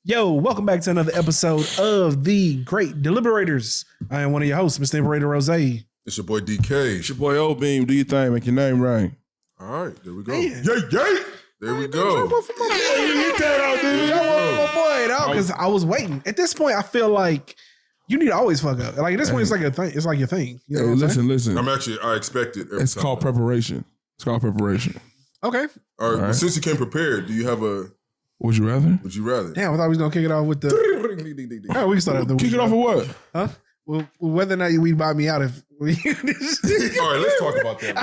Yo, welcome back to another episode of The Great Deliberators. I am one of your hosts, Mr. Liberator Rose. It's your boy DK. It's your boy O Beam. Do your thing, make your name right. All right, there we go. Man. Yay! There we go. You hit that out, dude. Oh boy, dog, because I was waiting. At this point, I feel like you need to always fuck up. Like at this point, it's like a thing. It's like your thing. You know what I'm saying? Listen. I expect it. It's called preparation. Okay. All right. Since you came prepared, do you have a Would you rather? Damn, I thought we was gonna kick it off with the. Oh, we can start after. Kick it off with what? Huh? Well, whether or not you buy me out if. All right, let's talk about that.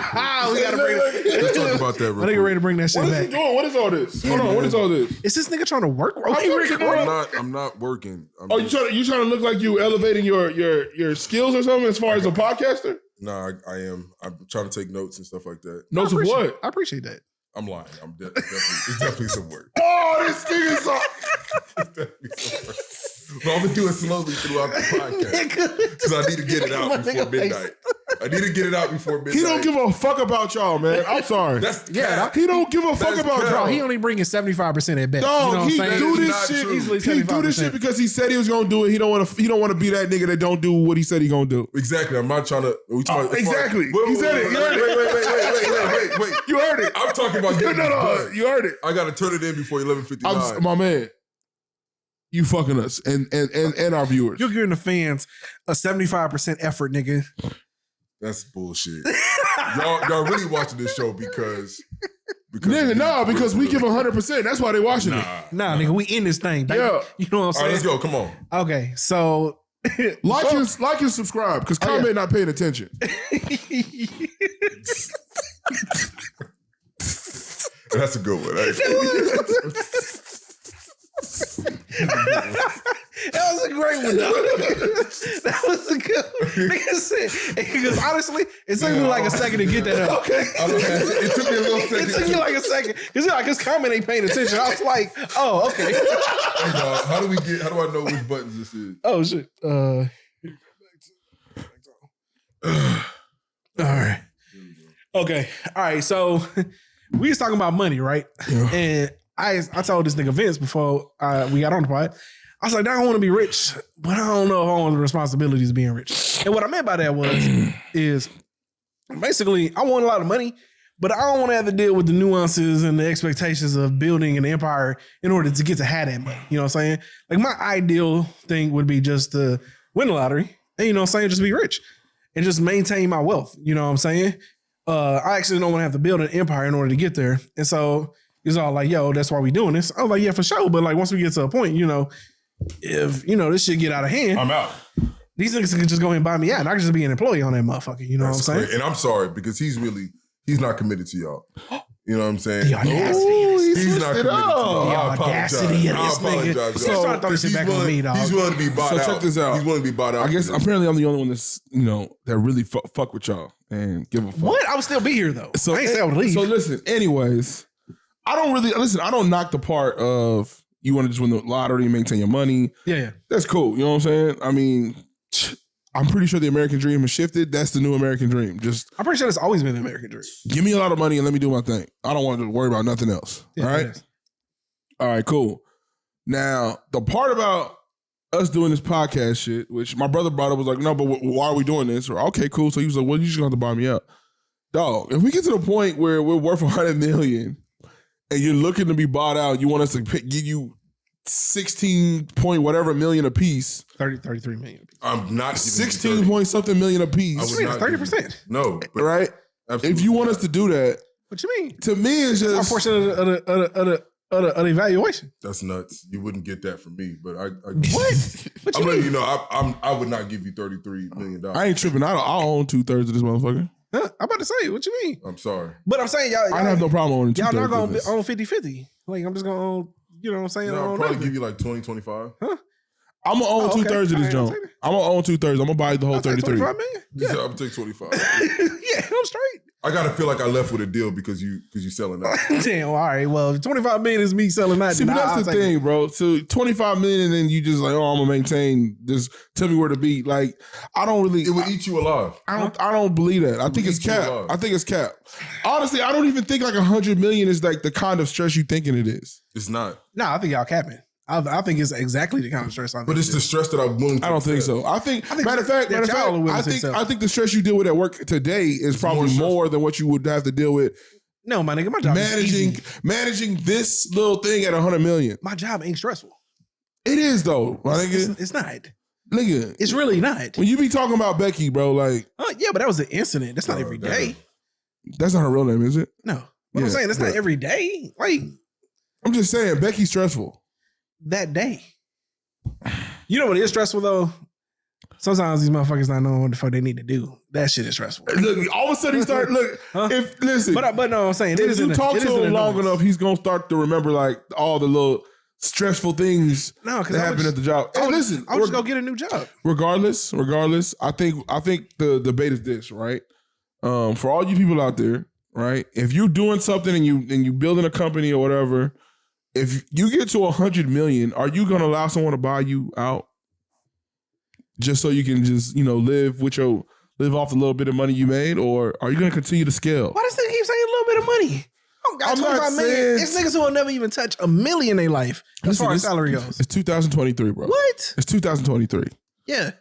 We gotta bring. Let's talk about that. I think we're ready to bring that shit What is back. he doing? What is all this? Hold on. What is all this? Is this nigga trying to work? I'm not working. You trying to look like you elevating your skills or something as far as a podcaster? Nah, I am. I'm trying to take notes and stuff like that. Notes of what? I appreciate that. I'm lying. It's definitely some work. Oh, this nigga's so. It's definitely some work. But I'm gonna do it slowly throughout the podcast because I need to get it out before midnight. He don't give a fuck about y'all, man. I'm sorry. He don't give a fuck about y'all. He only bringing 75% at best. Dog, you know he do this shit. Easily He do this shit because he said he was gonna do it. He don't want to be that nigga that don't do what he said he gonna do. Exactly. I'm not trying to. Exactly. He said it. Wait. You heard it. I'm talking about getting No. You heard it. I gotta turn it in before 11:59. My man. You fucking us and our viewers. You're giving the fans a 75% effort, nigga. That's bullshit. y'all really watching this show because because we give 100%. That's why they watching it. Nah, nigga, we in this thing. Baby. Yeah. You know what I'm All saying? right, let's go. Come on. Okay, so Like and subscribe because comment not paying attention. That's a good one. That was a great one, though. That was a good one. Because honestly, it took me like a second to get that up. Okay. It took me a little second. It took me like a second. Because you're like, his comment ain't paying attention. I was like, oh, okay. Hey, dog, how do I know which buttons this is? Oh, shit. All right. Okay. All right. So we was talking about money, right? Yeah. And I told this nigga Vince before we got on the pod, I was like, I want to be rich, but I don't know if I want the responsibilities of being rich. And what I meant by that is basically I want a lot of money, but I don't want to have to deal with the nuances and the expectations of building an empire in order to get to have that money. You know what I'm saying? Like my ideal thing would be just to win the lottery and, you know what I'm saying, just be rich and just maintain my wealth. You know what I'm saying? I actually don't want to have to build an empire in order to get there. And so he's all like, yo, that's why we doing this. I was like, yeah, for sure. But like once we get to a point, you know, if, you know, this shit get out of hand, I'm out. These niggas can just go ahead and buy me out and I can just be an employee on that motherfucker. You know what I'm saying? And I'm sorry because he's not committed to y'all. You know what I'm saying? The audacity. He's not committed to y'all. The audacity of this nigga. So start throwing shit back on me, dog. He's willing to be bought out. So check this out. He's willing to be bought out. I guess apparently I'm the only one that's, that really fuck with y'all and give a fuck. What? I would still be here though. So I ain't say I would leave. So listen, anyways, I don't knock the part of you want to just win the lottery and maintain your money. Yeah. That's cool. You know what I'm saying? I mean, I'm pretty sure the American dream has shifted. That's the new American dream. I'm pretty sure it's always been the American dream. Give me a lot of money and let me do my thing. I don't want to worry about nothing else. Yeah, all right? All right, cool. Now, the part about us doing this podcast shit, which my brother brought up, was like, no, but why are we doing this? Or, okay, cool. So he was like, well, you just going to have to buy me up. Dog, if we get to the point where we're worth $100 million and you're looking to be bought out, you want us to give you 16 point whatever million a piece. 33 million. I'm not 16 point something million a piece. I would 30%. No. Right? Absolutely. If you want us to do that. What you mean? To me, it's just. Our portion of the evaluation. That's nuts. You wouldn't get that from me, but I what? I'm letting you know, I would not give you $33 million. I ain't tripping. I own 2/3 of this motherfucker. Huh? I'm about to say, what you mean? I'm sorry. But I'm saying, y'all I have no problem owning 2/3. Y'all not going to own 50-50. Like, I'm just going to own, you know what I'm saying? No, I'll probably give you like 20, 25. Huh? I'm going to own 2/3 of this joint. I'm going to own 2/3. I'm going to buy the whole 33. 25 million? Yeah. I'm going to take 25. Yeah, I'm straight. I got to feel like I left with a deal because you selling that. Damn, all right. Well, 25 million is me selling that. See, but that's the thing, bro. So 25 million and then you just like, oh, I'm going to maintain this. Tell me where to be. Like, I don't really. It would eat you alive. I don't believe that. I think it's cap. I think it's cap. Honestly, I don't even think like 100 million is like the kind of stress you thinking it is. It's not. No, I think y'all capping. I think it's exactly the kind of stress. But it's the stress that I'm willing to. I don't think so. I think matter of fact, I think the stress you deal with at work today is probably more than what you would have to deal with. No, my nigga, my job is easy. Managing this little thing at 100 million. My job ain't stressful. It is though, my nigga. It's not. Nigga, it's really not. When you be talking about Becky, bro, like, yeah, but that was an incident. That's not every day. That's not her real name, is it? No. What I'm saying, that's not every day. Like, I'm just saying, Becky's stressful. That day. You know what is stressful though? Sometimes these motherfuckers not knowing what the fuck they need to do. That shit is stressful. Look, all of a sudden he start listen. But no, I'm saying if you talk to him long enough, he's gonna start to remember like all the little stressful things that happen at the job. And listen, I'll just go get a new job. Regardless, I think the debate is this, right? For all you people out there, right? If you're doing something and you building a company or whatever, if you get to 100 million, are you gonna allow someone to buy you out just so you can just live off the little bit of money you made, or are you gonna continue to scale? Why does they keep saying a little bit of money? I'm 25 million. It's niggas who will never even touch $1 million in their life as far as salary goes. It's 2023, bro. What? It's 2023. Yeah.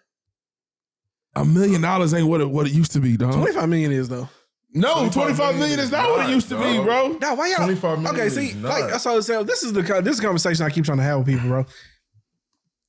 $1 million ain't what it used to be, dog. 25 million is though. No, 25 million is not what it used to be, bro. Now, why y'all? 25 million okay, see, like that's all I'm saying. This is the conversation I keep trying to have with people, bro.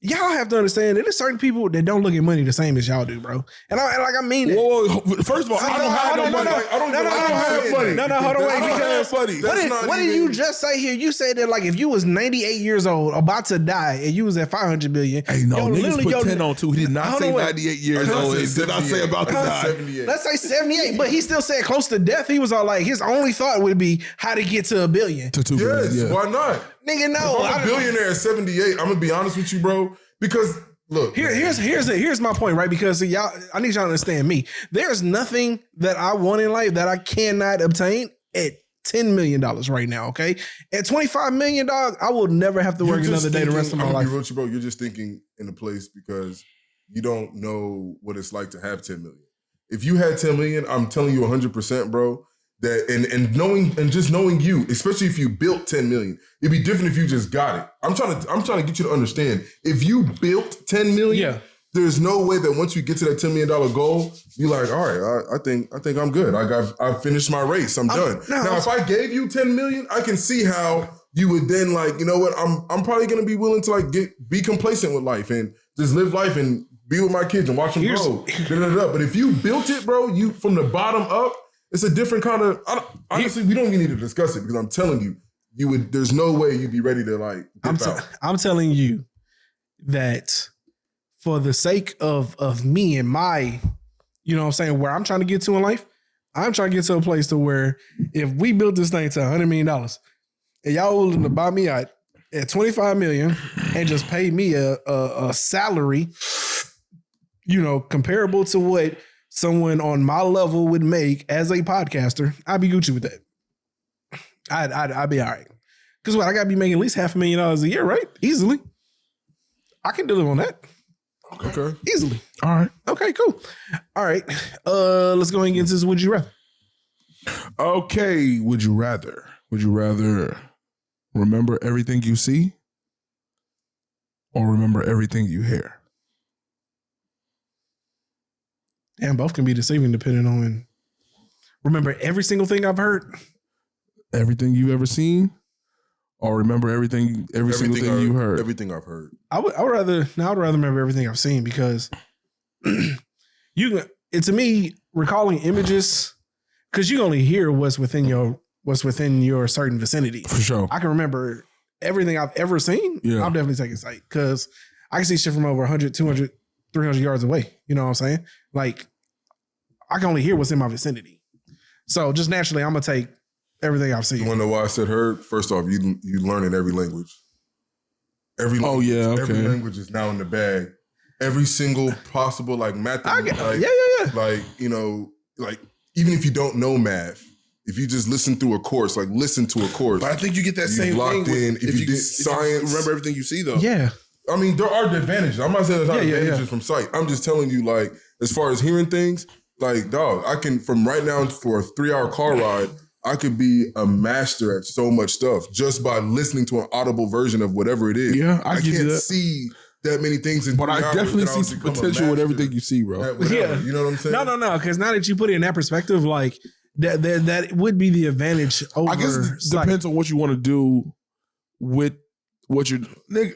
Y'all have to understand that there's certain people that don't look at money the same as y'all do, bro. And I mean it. Whoa, first of all, I don't have no money. I don't have money. No, hold on, wait, because what did you just say here? You said that like if you was 98 years old, about to die, and you was at 500 million. Hey, no, niggas put 10 on 2. He did not say 98 years old. He did not say about to die. 78. Let's say 78, but he still said close to death. He was all like, his only thought would be how to get to $1 billion. To $2 billion. Yes, why not? Nigga, no. If I'm a billionaire at 78, I'm gonna be honest with you, bro. Because look, here's my point, right? Because y'all, I need y'all to understand me. There's nothing that I want in life that I cannot obtain at $10 million right now. Okay, at $25 million, dog, I will never have to work another day the rest of my life. Be real, bro, you're just thinking in a place because you don't know what it's like to have 10 million. If you had 10 million, I'm telling you 100%, bro. That and just knowing you, especially if you built 10 million, it'd be different if you just got it. I'm trying to get you to understand. If you built 10 million, there's no way that once you get to that $10 million goal, you're like, all right, I think I'm good. I've finished my race. I'm done. Now, if I gave you 10 million, I can see how you would then like, you know what? I'm probably gonna be willing to like be complacent with life and just live life and be with my kids and watch them grow. But if you built it, bro, you from the bottom up. It's a different kind of. Honestly, we don't even need to discuss it because I'm telling you, would. There's no way you'd be ready to like. I'm telling you that for the sake of me and my, you know what I'm saying, where I'm trying to get to in life, I'm trying to get to a place to where if we built this thing to $100 million and y'all willing to buy me out at 25 million and just pay me a salary, comparable to what someone on my level would make as a podcaster, I'd be Gucci with that. I'd be all right. Because I got to be making at least $500,000 a year, right? Easily. I can deliver on that. Okay. Easily. All right. Okay, cool. All right. Let's go ahead and get into this. Would you rather? Okay. Would you rather? Would you rather remember everything you see or remember everything you hear? And both can be deceiving depending on remember every single thing I've heard. Everything you've ever seen? Or remember every single thing you heard? Everything I've heard. I would rather remember everything I've seen because to me, recalling images, because you only hear what's within your certain vicinity. For sure. I can remember everything I've ever seen. Yeah. I'm definitely taking sight because I can see shit from over 100, 200, 300 yards away. You know what I'm saying? Like, I can only hear what's in my vicinity. So just naturally, I'm going to take everything I've seen. You want to know why I said heard? First off, you learn in every language. Every language is now in the bag. Every single possible, like, math. Like, like, even if you don't know math, if you just listen through a course, like, listen to a course. But I think you get that same thing if you did science. You remember everything you see, though. Yeah. I mean, there are advantages. I'm not saying there's not advantages from sight. I'm just telling you, like, as far as hearing things, like, dog, I can, from right now for a 3-hour car ride, I could be a master at so much stuff just by listening to an audible version of whatever it is. Yeah, I give you can't that. see that many things in But 3 I hours definitely that I see would some become a potential with master everything you see, bro. at whatever. Yeah. You know what I'm saying? No, because now that you put it in that perspective, like that would be the advantage over. I guess it sight. depends on what you want to do with what you're.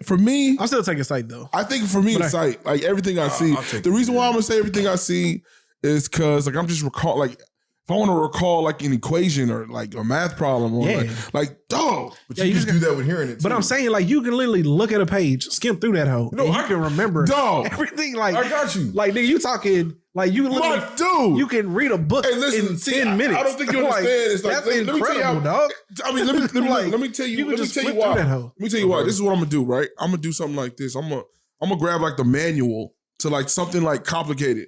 For me, I'm still taking sight though. I think for me, But it's sight. Like everything I see. I'll take The it, reason why yeah. I'm gonna say everything I see is because like I'm just recall like if I want to recall like an equation or like a math problem or Yeah. like dog. But Yeah, you you just do that with hearing it too. But I'm saying like you can literally look at a page, skim through that hoe, No, and you I can remember Dog. everything. Like I got you. Like nigga, you talking like you literally My dude. you can read a book Hey, listen, in see, 10 minutes. I don't think you understand. It's like that's let me tell you incredible, how- dog. I mean, let me Like, let me tell you. you can Let me just tell you flip through why. that hoe. Let me tell you why. This is what I'm gonna do. Right, I'm gonna do something like this. I'm gonna grab like the manual to like something like complicated,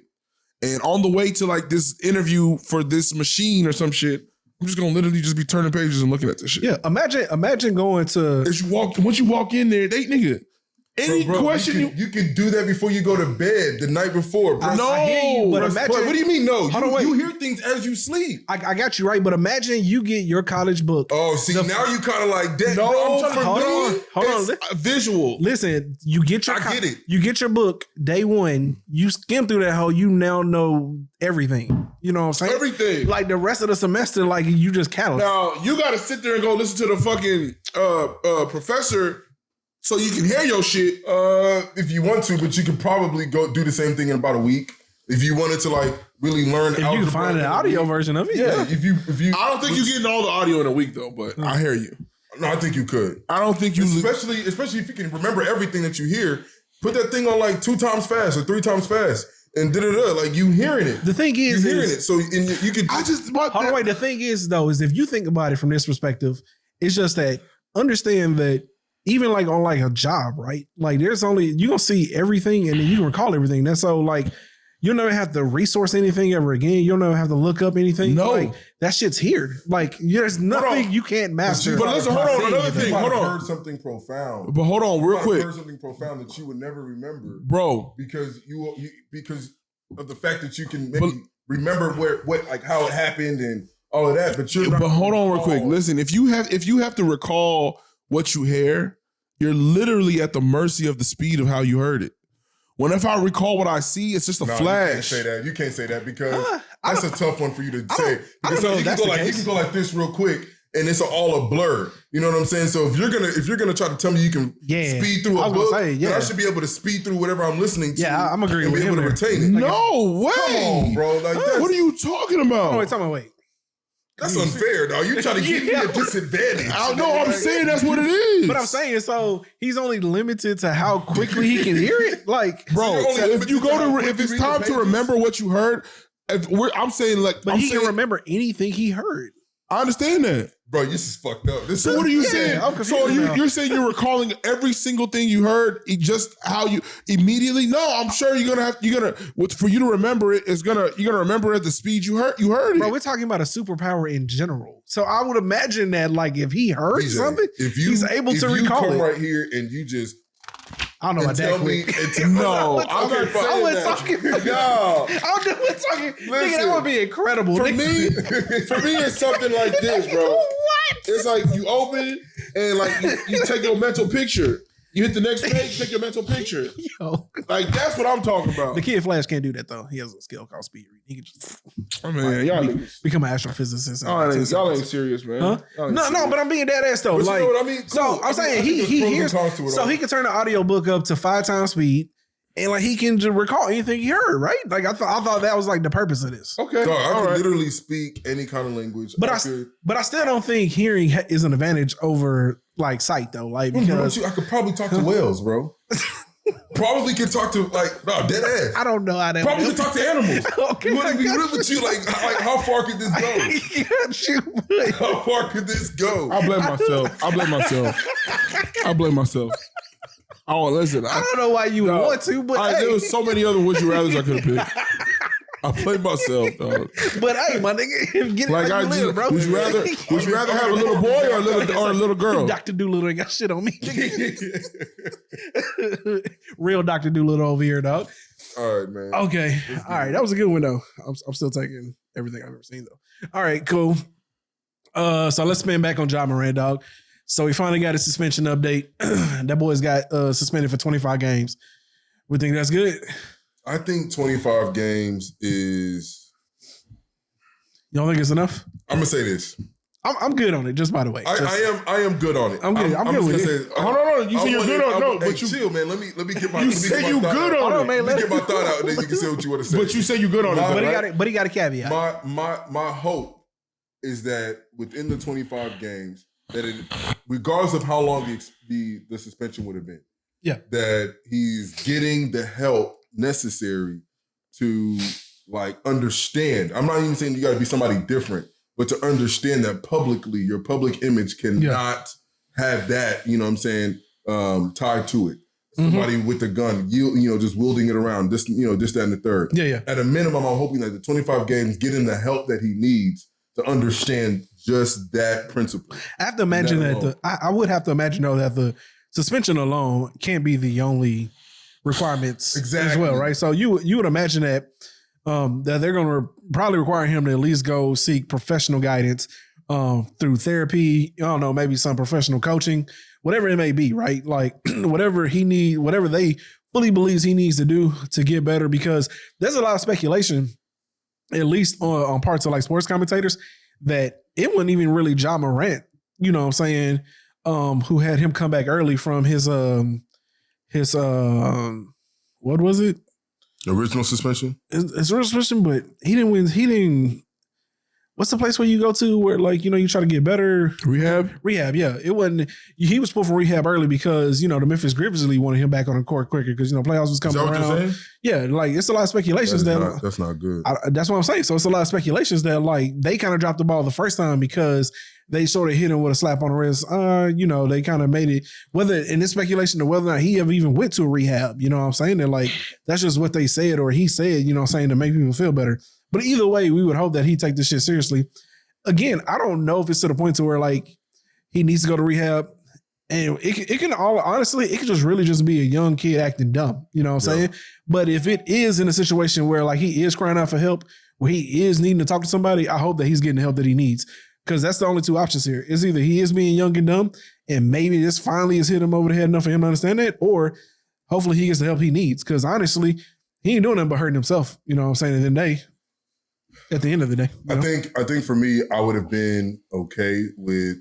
and on the way to like this interview for this machine or some shit, I'm just gonna literally just be turning pages and looking at this shit. Yeah, imagine going to As you walk, once you walk in there, they nigga. Any Bro, question you can do that before you go to bed the night before, bro. No, I hear you, but Bro, imagine. what do you mean no? Hold on, wait. You hear things as you sleep. I got you right, but imagine you get your college book. Oh, see, now you kind of like that. No, bro, I'm trying to hold do on, it. hold on. it's visual. Listen, you get your I get it. You get your book day one. You skim through that hoe. You now know everything. You know what I'm saying? Everything. Like the rest of the semester, like you just catalog. Now you got to sit there and go listen to the fucking professor so you can hear your shit. If you want to, but you could probably go do the same thing in about a week. If you wanted to like really learn If you algebra can find an in a audio week. version of it, Yeah, yeah. if you I don't think you're getting all the audio in a week though, but I hear you. No, I think you could. I don't think you. Especially if you can remember everything that you hear. Put that thing on like 2 times fast or 3 times fast. And like you hearing it. The thing is, you hearing it. So and you can I just hold on, wait. The thing is, though, is if you think about it from this perspective, it's just that understand that even like on like a job, right? Like there's only you gonna see everything and then you can recall everything. That's so like you'll never have to resource anything ever again. You'll never have to look up anything. No. Like, that shit's here. Like there's nothing you can't master. But listen, hold on. Another thing. Hold on. Heard something profound. But hold on, real You quick, heard something profound that you would never remember, bro. because because of the fact that you can maybe remember how it happened and all of that. But you're not. But hold on, real recall. quick. Listen, if you have to recall what you hear, you're literally at the mercy of the speed of how you heard it. When if I recall what I see, it's just a No, flash. You can't say that. You can't say that because I that's a tough one for you to say. I don't Because know if you that's can go the like you case. can go like this real quick, and it's all a blur. You know what I'm saying? So if you're gonna try to tell me you can Yeah. speed through I a was gonna book, say, then yeah. I should be able to speed through whatever I'm listening to. Yeah, I'm agreeing and with be him able to there. retain it. No way, Come on, bro. Like that's, What are you talking about? Oh, wait, tell me, wait. that's unfair, dog. You trying to give me a disadvantage. I know. I'm saying that's what it is. But I'm saying so he's only limited to how quickly he can hear it. Like, bro, you're only if you limited go to how to quick if you it's read the time to pages? remember what you heard, I'm saying like but I'm he saying, can remember anything he heard. I understand that. Bro, this is fucked up. This So is, what are you Yeah, saying? I'm confused So now. you're saying you're recalling every single thing you heard, just how you immediately? No, I'm sure you're gonna for you to remember it is you're gonna remember it at the speed you heard it. Bro, we're talking about a superpower in general. So I would imagine that like if he heard DJ, something, he's able to recall come it. right here and you just I don't know about that tell me. quick. No, I'm I'm not I saying wasn't that. talking. No. I'm not talking. Nigga, that Listen. would be incredible. For nigga. me, it's something like this, bro. What? It's like you open it and like you take your mental picture. You hit the next page, take your mental picture. Yo. Like that's what I'm talking about. The Kid Flash can't do that though. He has a skill called speed reading. He can just I mean, y'all niggas. become an astrophysicist. Y'all ain't serious, man. Huh? Y'all ain't No, serious. but I'm being dead ass though. But Like, you know what I mean? so Cool. I'm saying I think he there's hears, pros and cons to it so all. he can turn the audio book up to 5 times speed, and like he can just recall anything he heard. Right? Like I thought that was like the purpose of this. Okay. Dog, I all could right. literally speak any kind of language. But I still don't think hearing is an advantage over like sight though. Like because I could probably talk to whales, bro. Probably could talk to dead ass. I don't know how that Probably works. could talk to animals. Okay, Would I it be got real with you? Like how far could this go? Got you, but- How far could this go? I blame myself. I blame myself. Oh, listen. I don't know why you would want to, but hey. There was so many other would you rather's I could have picked. I blame myself, dog. But hey, my nigga, get it Like how I you live, bro. would you rather have a little boy or a little girl? Dr. Doolittle ain't got shit on me. Real Dr. Doolittle over here, dog. All right, man. Okay. All right. That was a good one, though. I'm still taking everything I've ever seen, though. All right, cool. So let's spin back on Ja Morant, dog. So he finally got a suspension update. That boy's got suspended for 25 games. We think that's good? I think 25 games is... You don't think it's enough? I'm going to say this. I'm good on it, just by the way. I am good on it. I'm good. I'm good with it. Hold on. You say you're good on it. No, but you chill, man. Let me get my. You say you good on it. Hold on, man. Let me get my thought out, and then you can say what you want to say. But you say you good on it. But he got a caveat. My hope is that within the 25 games, that regardless of how long the suspension would have been, that he's getting the help necessary to like understand. I'm not even saying you got to be somebody different, but to understand that publicly, your public image cannot have that, you know what I'm saying, tied to it. Somebody with a gun, just wielding it around, this, that, and the third. Yeah. At a minimum, I'm hoping that the 25 games get him the help that he needs to understand just that principle. I have to imagine that I would have to imagine though that the suspension alone can't be the only requirements as well, right? So you would imagine that that they're going to probably require him to at least go seek professional guidance through therapy. I don't know, maybe some professional coaching, whatever it may be, right? Like whatever they fully believes he needs to do to get better, because there's a lot of speculation, at least on parts of like sports commentators, that it wasn't even really Ja Morant, you know what I'm saying, who had him come back early from his what was it? Original suspension? It's original suspension, but he didn't. What's the place where you go to where like, you try to get better? Rehab, yeah. It wasn't, he was pulled from rehab early because, the Memphis Grizzlies wanted him back on the court quicker because, playoffs was coming around. What you're saying? Yeah, like it's a lot of speculations that's not good. That's what I'm saying. So it's a lot of speculations that like they kind of dropped the ball the first time because they sort of hit him with a slap on the wrist. They kind of made it, whether in this speculation or whether or not he ever even went to a rehab, you know what I'm saying? That like, that's just what they said or he said, saying to make people feel better. But either way, we would hope that he take this shit seriously. Again, I don't know if it's to the point to where like he needs to go to rehab. And it can all honestly, it could just really just be a young kid acting dumb. You know what I'm saying? But if it is in a situation where like he is crying out for help, where he is needing to talk to somebody, I hope that he's getting the help that he needs. Because that's the only two options here. It's either he is being young and dumb, and maybe this finally has hit him over the head enough for him to understand that, or hopefully he gets the help he needs. Because honestly, he ain't doing nothing but hurting himself. You know what I'm saying? At the end of the day. I think for me, I would have been okay with,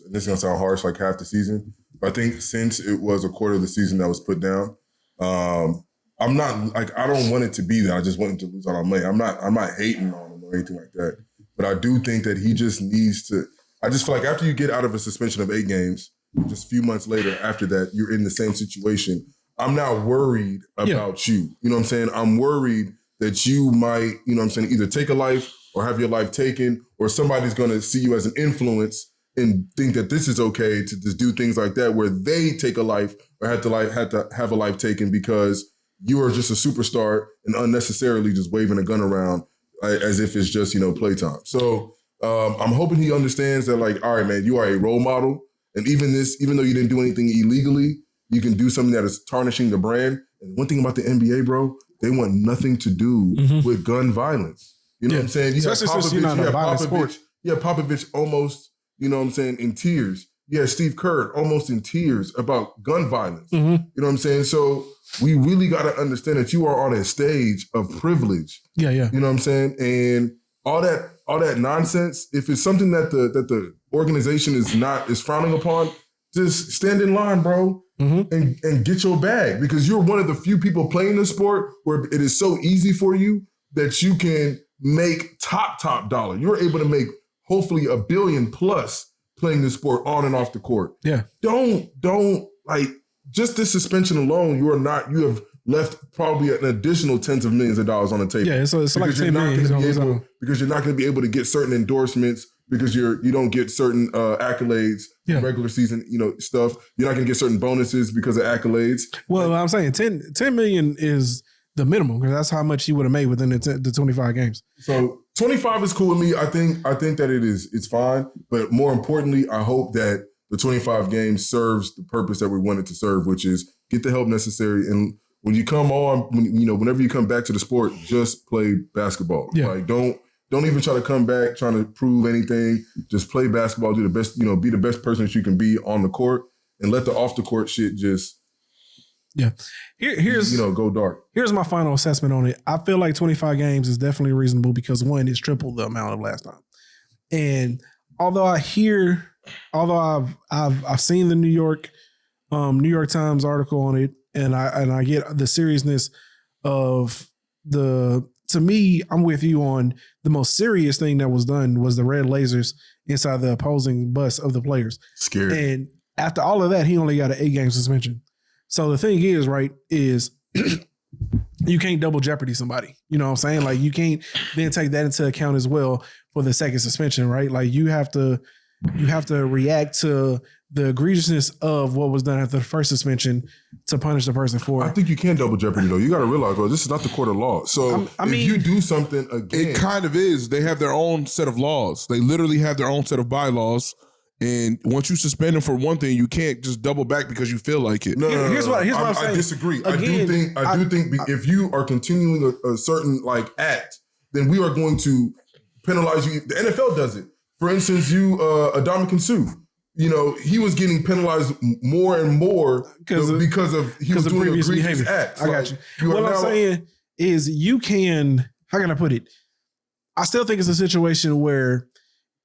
and this is gonna sound harsh, like half the season. But I think since it was a quarter of the season that was put down, I'm not like, I don't want it to be that. I just want him to lose out on money. I'm not hating on him or anything like that. But I do think that he just needs to, I just feel like after you get out of a suspension of 8 games, just a few months later after that, you're in the same situation. I'm not worried about you. You know what I'm saying? I'm worried that you might, either take a life or have your life taken, or somebody's going to see you as an influence and think that this is okay to just do things like that, where they take a life or had to have a life taken because you are just a superstar and unnecessarily just waving a gun around as if it's just, playtime. So I'm hoping he understands that, like, all right, man, you are a role model. And even though you didn't do anything illegally, you can do something that is tarnishing the brand. And one thing about the NBA, bro, they want nothing to do with gun violence. You know what I'm saying? You Especially since you're not a violent sport. Yeah, Popovich almost, in tears. Yeah, Steve Kerr almost in tears about gun violence. You know what I'm saying? So we really got to understand that you are on a stage of privilege. Yeah. You know what I'm saying? And all that nonsense, if it's something that the organization is frowning upon, just stand in line, bro, and get your bag, because you're one of the few people playing the sport where it is so easy for you that you can make top dollar. You're able to make hopefully $1 billion plus playing the sport on and off the court. Yeah. Don't like, just this suspension alone, you have left probably an additional tens of millions of dollars on the table. Yeah, so it's like $10 million. Because you're not going to be able to get certain endorsements, because you don't get certain accolades, regular season, stuff. You're not going to get certain bonuses because of accolades. Well, I'm saying 10 million is the minimum, because that's how much he would have made within the 25 games. So 25 is cool with me. I think that it's fine. But more importantly, I hope that the 25 games serves the purpose that we want it to serve, which is get the help necessary. And when you come on, whenever you come back to the sport, just play basketball. Yeah. Like, don't Don't even try to come back trying to prove anything. Just play basketball, do the best, be the best person that you can be on the court, and let the off the court shit just Here's go dark. Here's my final assessment on it. I feel like 25 games is definitely reasonable because one, it's triple the amount of last time. And although I've seen the New York Times article on it, and I get the seriousness of to me, I'm with you on the most serious thing that was done was the red lasers inside the opposing bus of the players. Scary. And after all of that, he only got an 8-game suspension. So the thing is, right, is you can't double jeopardy somebody. You know what I'm saying? Like you can't then take that into account as well for the second suspension, right? Like you have to react to the egregiousness of what was done after the first suspension to punish the person for it. I think you can double jeopardy though. You got to realize, bro, this is not the court of law. So if you do something again, it kind of is. They have their own set of laws. They literally have their own set of bylaws. And once you suspend them for one thing, you can't just double back because you feel like it. No. Here's what I'm saying. I disagree. Again, I do think if you are continuing a certain act, then we are going to penalize you. The NFL does it. For instance, Ndamukong Suh. He was getting penalized more and more because he was doing egregious behavior. Acts. I got you. What I'm saying is you can, how can I put it? I still think it's a situation where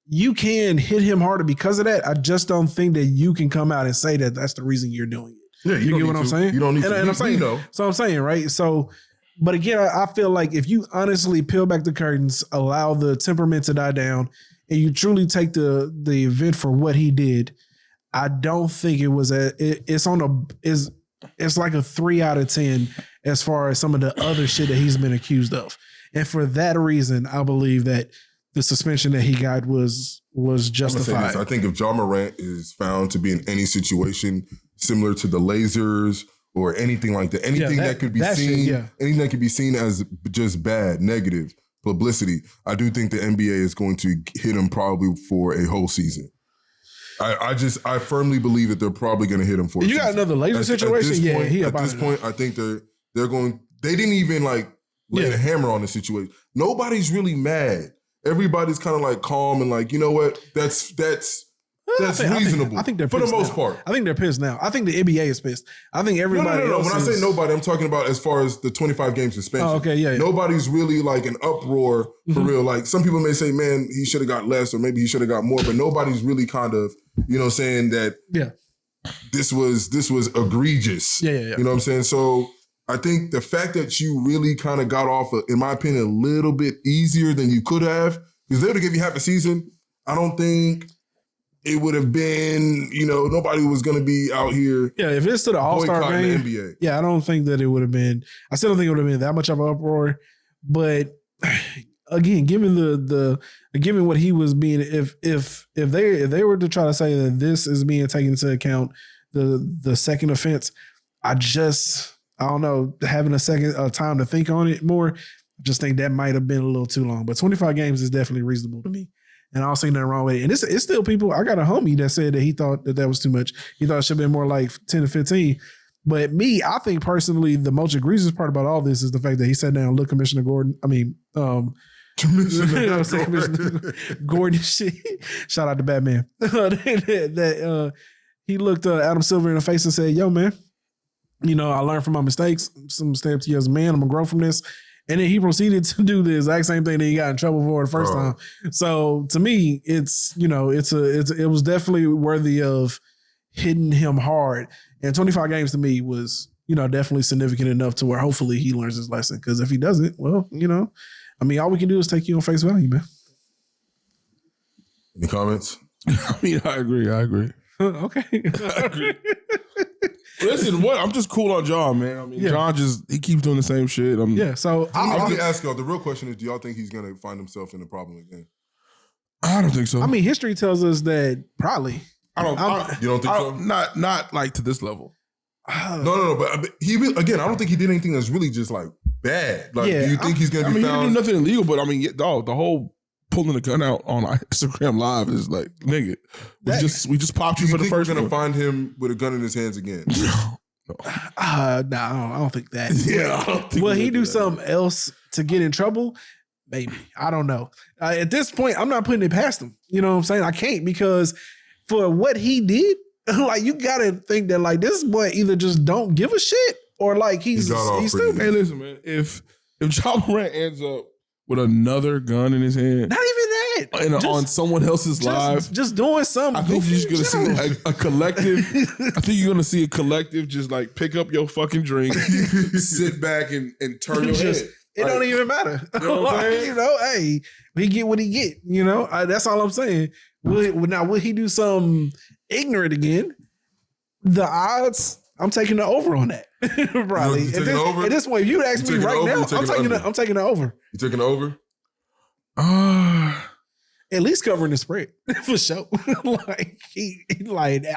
you can hit him harder because of that. I just don't think that you can come out and say that that's the reason you're doing it. Yeah, you get what I'm saying? You don't need to. And I'm saying, so I'm saying, right? So, but again, I feel like if you honestly peel back the curtains, allow the temperament to die down, and you truly take the event for what he did, I don't think it was it's like a 3 out of 10 as far as some of the other shit that he's been accused of. And for that reason, I believe that the suspension that he got was justified. I think if Ja Morant is found to be in any situation similar to the lasers or anything like that, anything that could be seen, anything that could be seen as just bad, negative publicity, I do think the NBA is going to hit him probably for a whole season. I firmly believe that they're probably going to hit him for. You got another laser situation, At this point, I think they're going. They didn't even lay a hammer on the situation. Nobody's really mad. Everybody's kind of calm and you know what? That's reasonable. I think they're pissed for the most part. I think they're pissed now. I think the NBA is pissed. I think everybody. No. When I say nobody, I'm talking about as far as the 25 game suspension. Oh, okay, yeah. Nobody's really an uproar for real. Some people may say, man, he should have got less or maybe he should have got more, but nobody's really kind of, saying that this was egregious. Yeah. You know what I'm saying? So I think the fact that you really kind of got off, in my opinion, a little bit easier than you could have, because they would have given you half a season. I don't think it would have been, nobody was going to be out here. Yeah, if it's to the All-Star game, the NBA. Yeah, I don't think that it would have been. I still don't think it would have been that much of an uproar. But again, given what he was being, if they were to try to say that this is being taken into account, the second offense, I don't know, having a time to think on it more, I just think that might have been a little too long. But 25 games is definitely reasonable to me. And I don't see nothing wrong with it. And it's still people, I got a homie that said that he thought that was too much. He thought it should have been more like 10 to 15. But me, I think personally, the most egregious part about all this is the fact that he sat down and looked Commissioner Gordon. Commissioner Gordon shit. Shout out to Batman. He looked Adam Silver in the face and said, yo, man, I learned from my mistakes. Some mistakes as a man. I'm going to grow from this. And then he proceeded to do the exact same thing that he got in trouble for the first time. So to me, it was definitely worthy of hitting him hard. And 25 games to me was, definitely significant enough to where hopefully he learns his lesson. Because if he doesn't, well, all we can do is take you on face value, man. Any comments? I agree. Okay. I agree. Listen, I'm just cool on John, man. John he keeps doing the same shit. So I'm going to ask y'all, the real question is, do y'all think he's going to find himself in a problem again? I don't think so. History tells us that probably. You don't think so? Not to this level. No. But he really, again, I don't think he did anything that's really just bad. Do you think he's going to be found? He didn't do nothing illegal, but the whole pulling the gun out on Instagram Live is nigga, we just popped you for the first. We're gonna find him with a gun in his hands again? No. I don't think that. Yeah. Will he do something else to get in trouble? Maybe. I don't know. At this point, I'm not putting it past him. You know what I'm saying? I can't, because for what he did, like, you gotta think that, like, this boy either just don't give a shit or like he's stupid. Hey, listen, man. If Ja Morant ends up with another gun in his hand, not even that, on someone else's live, just doing something. I think you're just gonna see a collective. I think you're gonna see a collective just like pick up your fucking drink, sit back and turn your head. It don't even matter. You know what I'm saying? You know, hey, he get what he get. You know, that's all I'm saying. Will he do something ignorant again? The odds, I'm taking the over on that. Probably. At this point, if you ask me right now, I'm taking the over. You taking the over? At least covering the spread for sure. I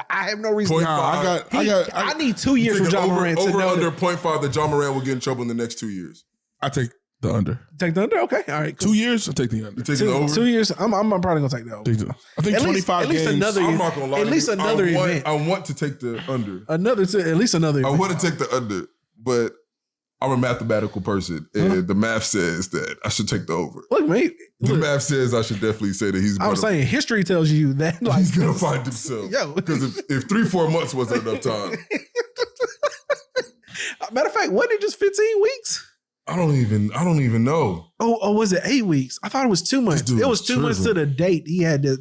have no reason. I need 2 years from Ja Morant to know under 0.5 that Ja Morant will get in trouble in the next 2 years. I take the under. Take the under? Okay. All right. Cool. 2 years? I take the under. You taking the over? 2 years? I'm probably gonna take the over. I think 25 games. I'm not gonna lie. At least another event. I want to take the under. At least another event. I want to take the under, but I'm a mathematical person, and the math says that I should take the over. Look, mate. The math says I should definitely say that he's. I'm saying history tells you that he's gonna find himself. Because if 3-4 months wasn't enough time. Matter of fact, wasn't it just 15 weeks? I don't even know. Oh, was it 8 weeks? I thought it was 2 months. It was 2 months to the date he had to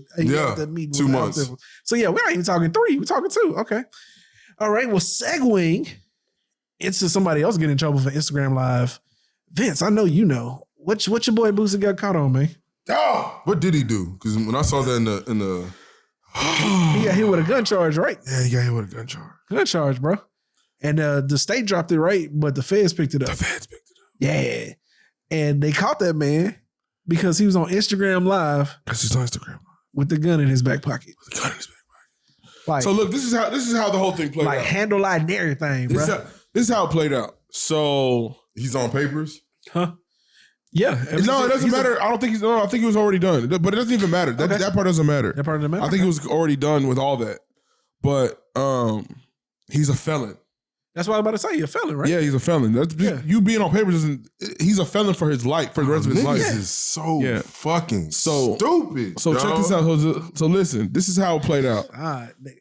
meet. 2 months. So yeah, we're not even talking 3. We're talking 2. Okay. All right. Well, segueing into somebody else getting in trouble for Instagram Live. Vince, I know you know. What your boy Boosie got caught on, man? Oh, what did he do? Because when I saw that in the he got hit with a gun charge, right? Yeah, he got hit with a gun charge. Gun charge, bro. And the state dropped it, right? But the feds picked it up. Yeah. And they caught that man because he was on Instagram Live. Because he's on Instagram with the gun in his back pocket. Like, so look, this is how the whole thing played out. Like handle light and everything, bro. This is how it played out. So he's on papers? Huh? Yeah. No, it doesn't matter. I think it was already done. But it doesn't even matter. That part doesn't matter. That part doesn't matter. I think it was already done with all that. But he's a felon. That's what I was about to say. You're a felon, right? Yeah, he's a felon. You being on papers isn't. He's a felon for his life, for the rest of his life. This is so fucking stupid. So check this out. So listen, this is how it played out.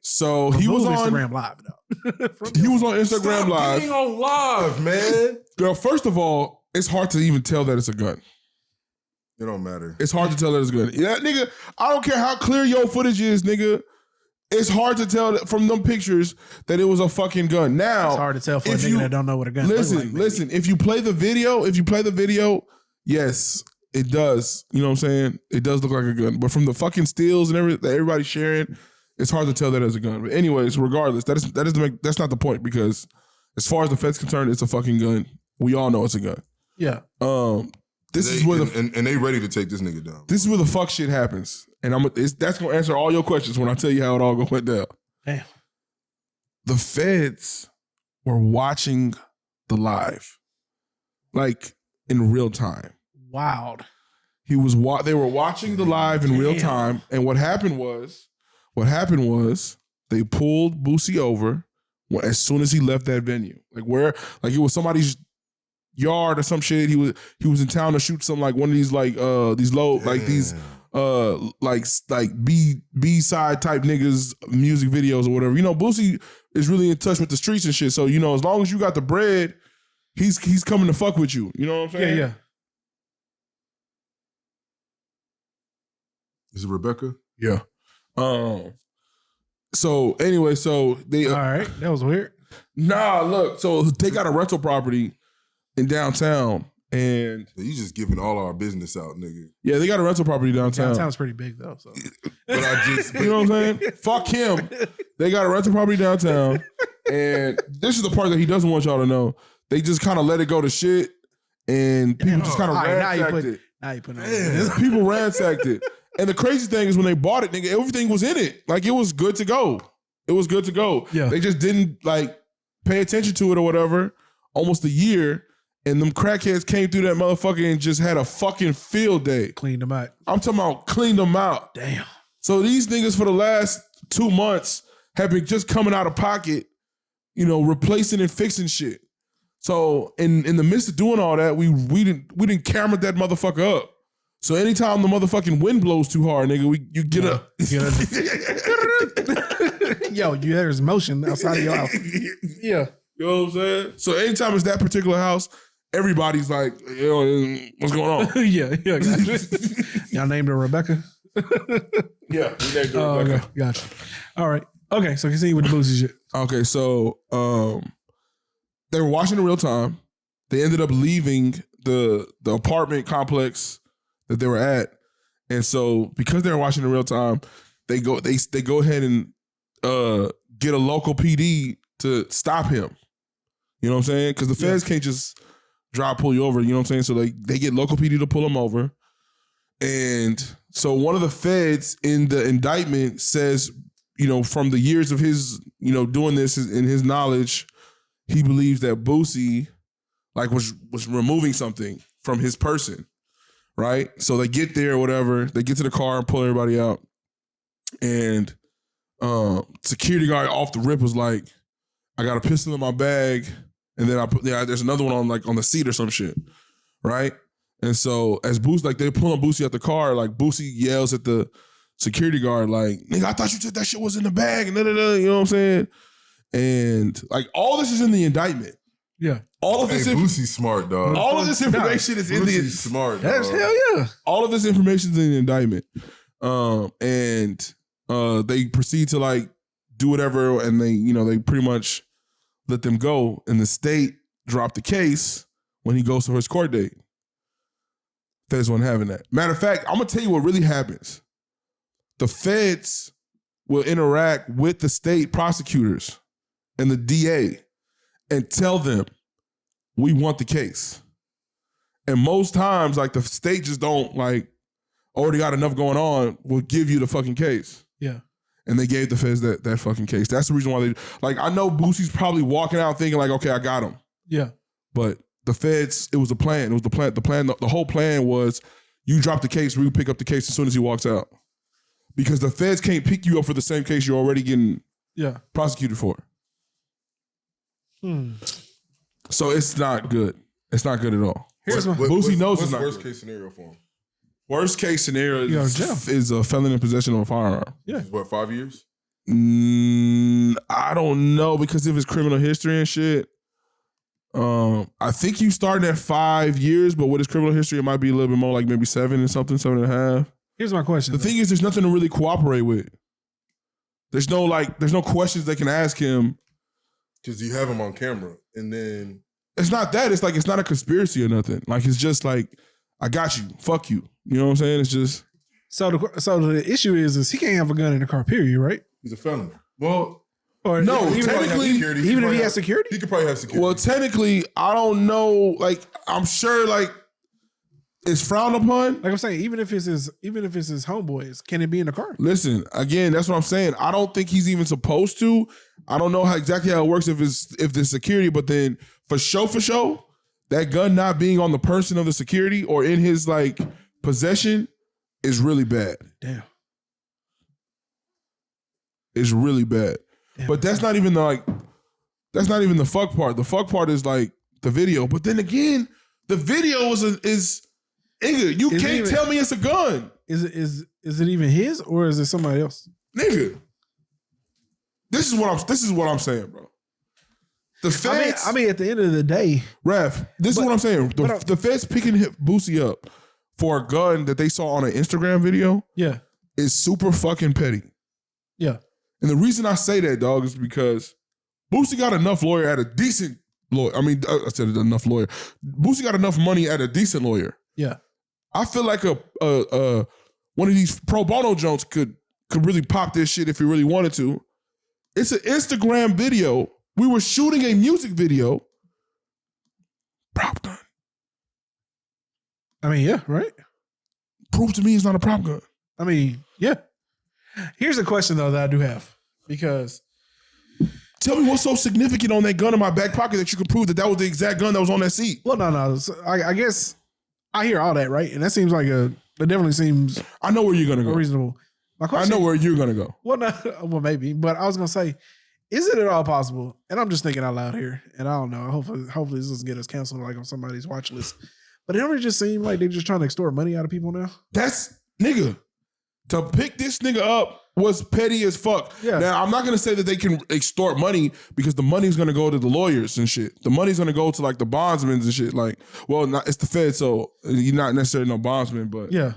So he was on Instagram Live, though. He was on Instagram Live. Getting on live, man. Girl, first of all, it's hard to even tell that it's a gun. It don't matter. It's hard to tell that it's a gun. Yeah, nigga, I don't care how clear your footage is, nigga. It's hard to tell from them pictures that it was a fucking gun. Now it's hard to tell for a nigga that don't know what a gun is. Listen, listen. If you play the video, yes, it does. You know what I'm saying? It does look like a gun. But from the fucking stills and everything that everybody's sharing, it's hard to tell that as a gun. But anyways, regardless, that's not the point, because as far as the Fed's concerned, it's a fucking gun. We all know it's a gun. Yeah. This is where and they ready to take this nigga down. This is where the fuck shit happens. And that's gonna answer all your questions when I tell you how it all went down. Damn. The feds were watching the live, like in real time. Wow. They were watching the live in real time, and what happened was they pulled Boosie over as soon as he left that venue. Like it was somebody's yard or some shit. He was in town to shoot some like one of these like these low like these like B-side type niggas music videos or whatever. You know, Boosie is really in touch with the streets and shit. So, you know, as long as you got the bread, he's coming to fuck with you. You know what I'm saying? Yeah. Is it Rebecca? Yeah. So anyway, so they all right. That was weird. Nah, look. So they got a rental property in downtown. And you just giving all our business out, nigga. Yeah, they got a rental property downtown. Downtown's pretty big though. So, but you know what I'm saying? Fuck him. They got a rental property downtown, and this is the part that he doesn't want y'all to know. They just kind of let it go to shit, and people just kind of ransacked it. Now you put it. People ransacked it, and the crazy thing is when they bought it, nigga, everything was in it. Like it was good to go. It was good to go. Yeah. They just didn't like pay attention to it or whatever. Almost a year. And them crackheads came through that motherfucker and just had a fucking field day. Cleaned them out. I'm talking about cleaned them out. Damn. So these niggas for the last 2 months have been just coming out of pocket, you know, replacing and fixing shit. So in the midst of doing all that, we didn't camera that motherfucker up. So anytime the motherfucking wind blows too hard, nigga, you get up. Yo, there's motion outside of your house. Yeah. You know what I'm saying? So anytime it's that particular house, everybody's like, yo, what's going on? yeah. Gotcha. Y'all named her Rebecca? Yeah, we named her Rebecca. Okay, gotcha. All right. Okay, so continue with the Boosie shit. Okay, so they were watching in real time. They ended up leaving the apartment complex that they were at, and so because they were watching in real time, they go ahead and get a local PD to stop him. You know what I'm saying? Because the feds can't just pull you over. You know what I'm saying? So they get local PD to pull him over, and so one of the feds in the indictment says, you know, from the years of his, you know, doing this in his knowledge, he believes that Boosie like was removing something from his person, right? So they get there or whatever, they get to the car and pull everybody out. And security guard off the rip was like, I got a pistol in my bag, and then there's another one on the seat or some shit, right? And so as Boosie, like they pulling Boosie out the car, like Boosie yells at the security guard, like, nigga, I thought you said that shit was in the bag, and you know what I'm saying? And like all this is in the indictment. Yeah. All of this Boosie's smart, dog. All of this information is in the smart, dog. That's hell yeah. All of this information is in the indictment. And they proceed to like do whatever, and they pretty much let them go. And the state dropped the case when he goes for his court date. Feds weren't having that. Matter of fact, I'm gonna tell you what really happens. The feds will interact with the state prosecutors and the DA and tell them, we want the case. And most times, like the state just don't like already got enough going on, will give you the fucking case. Yeah. And they gave the feds that fucking case. That's the reason why they, like, I know Boosie's probably walking out thinking like, okay, I got him. Yeah. But the feds, it was a plan. It was the plan. The whole plan was you drop the case, we pick up the case as soon as he walks out. Because the feds can't pick you up for the same case you're already getting prosecuted for. So it's not good. It's not good at all. Boosie knows it's not worst good. case scenario for him? Worst case scenario jail. is a felon in possession of a firearm. Yeah. What, 5 years? I don't know because of his criminal history and shit. I think you started at 5 years, but with his criminal history, it might be a little bit more, like maybe 7 or something, 7.5. Here's my question. The thing is, there's nothing to really cooperate with. There's no questions they can ask him. Because you have him on camera, and then It's not that. It's like, it's not a conspiracy or nothing. Like, it's just like, I got you. Fuck you. You know what I'm saying? It's just. So the issue is he can't have a gun in the car, period, right? he's a felon. Well, Or No, even technically, even if he has security? He could probably have security. Well, technically, I don't know. Like, I'm sure, like, it's frowned upon. Like I'm saying, even if it's his homeboys, can it be in the car? Listen, again, that's what I'm saying. I don't think he's even supposed to. I don't know exactly how it works if there's security, but then for sure, that gun not being on the person of the security or in his like possession is really bad. Damn. It's really bad. Damn. But that's not even the fuck part. The fuck part is like the video. But then again, the video is nigga, you can't tell me it's a gun. Is it even his or is it somebody else? Nigga. This is what I'm saying, bro. The feds, I mean, at the end of the day, Ref, this is what I'm saying. The feds picking Boosie up for a gun that they saw on an Instagram video, is super fucking petty. Yeah. And the reason I say that, dog, is because Boosie got enough lawyer at a decent lawyer. I mean, I said enough lawyer. Boosie got enough money at a decent lawyer. Yeah. I feel like a one of these pro bono Jones could really pop this shit if he really wanted to. It's an Instagram video. We were shooting a music video. Prop gun. I mean, yeah, right? Prove to me it's not a prop gun. I mean, yeah. Here's a question, though, that I do have. Because tell me what's so significant on that gun in my back pocket that you can prove that was the exact gun that was on that seat. Well, no. So I guess I hear all that, right? And that seems like it definitely seems. I know where you're gonna go. Reasonable. My question, I know where you're gonna go. Well, maybe, but I was gonna say, is it at all possible? And I'm just thinking out loud here, and I don't know. Hopefully, this doesn't get us canceled like on somebody's watch list. But it don't just seem like they're just trying to extort money out of people now. That's nigga. To pick this nigga up was petty as fuck. Yeah. Now, I'm not gonna say that they can extort money because the money's gonna go to the lawyers and shit. The money's gonna go to like the bondsmen and shit. Like, well, it's the Fed, so you're not necessarily no bondsman, but Yeah.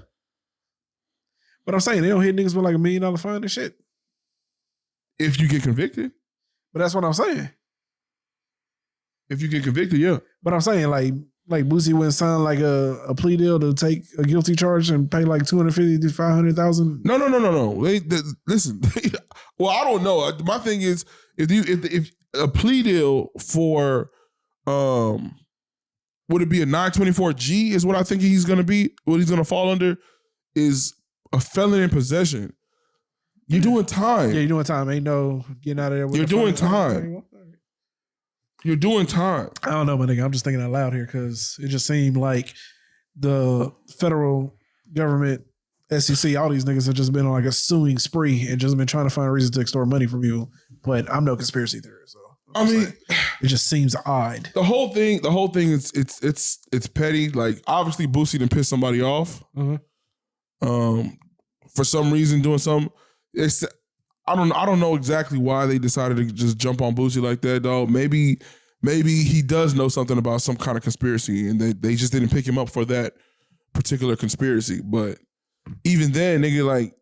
But I'm saying they don't hit niggas with like $1 million fine and shit. if you get convicted. But that's what I'm saying. If you get convicted, yeah. But I'm saying like Boosie wouldn't sign like a plea deal to take a guilty charge and pay like $250,000 to $500,000. No. Listen. Well, I don't know. My thing is, if a plea deal for, would it be a 924G? Is what I think he's gonna be. What he's gonna fall under is a felon in possession. You're doing time. Yeah, you're doing time. Ain't no getting out of there. With You're the doing phone. time. You're doing time. I don't know, my nigga. I'm just thinking out loud here because it just seemed like the federal government, SEC, all these niggas have just been on like a suing spree and just been trying to find a reason to extort money from you. But I'm no conspiracy theorist, so I mean, it just seems odd. The whole thing is it's petty. Like obviously, Boosie done pissed somebody off. Mm-hmm. For some reason, doing something. I don't know exactly why they decided to just jump on Boosie like that, though. Maybe he does know something about some kind of conspiracy, and they just didn't pick him up for that particular conspiracy. But even then, nigga, like,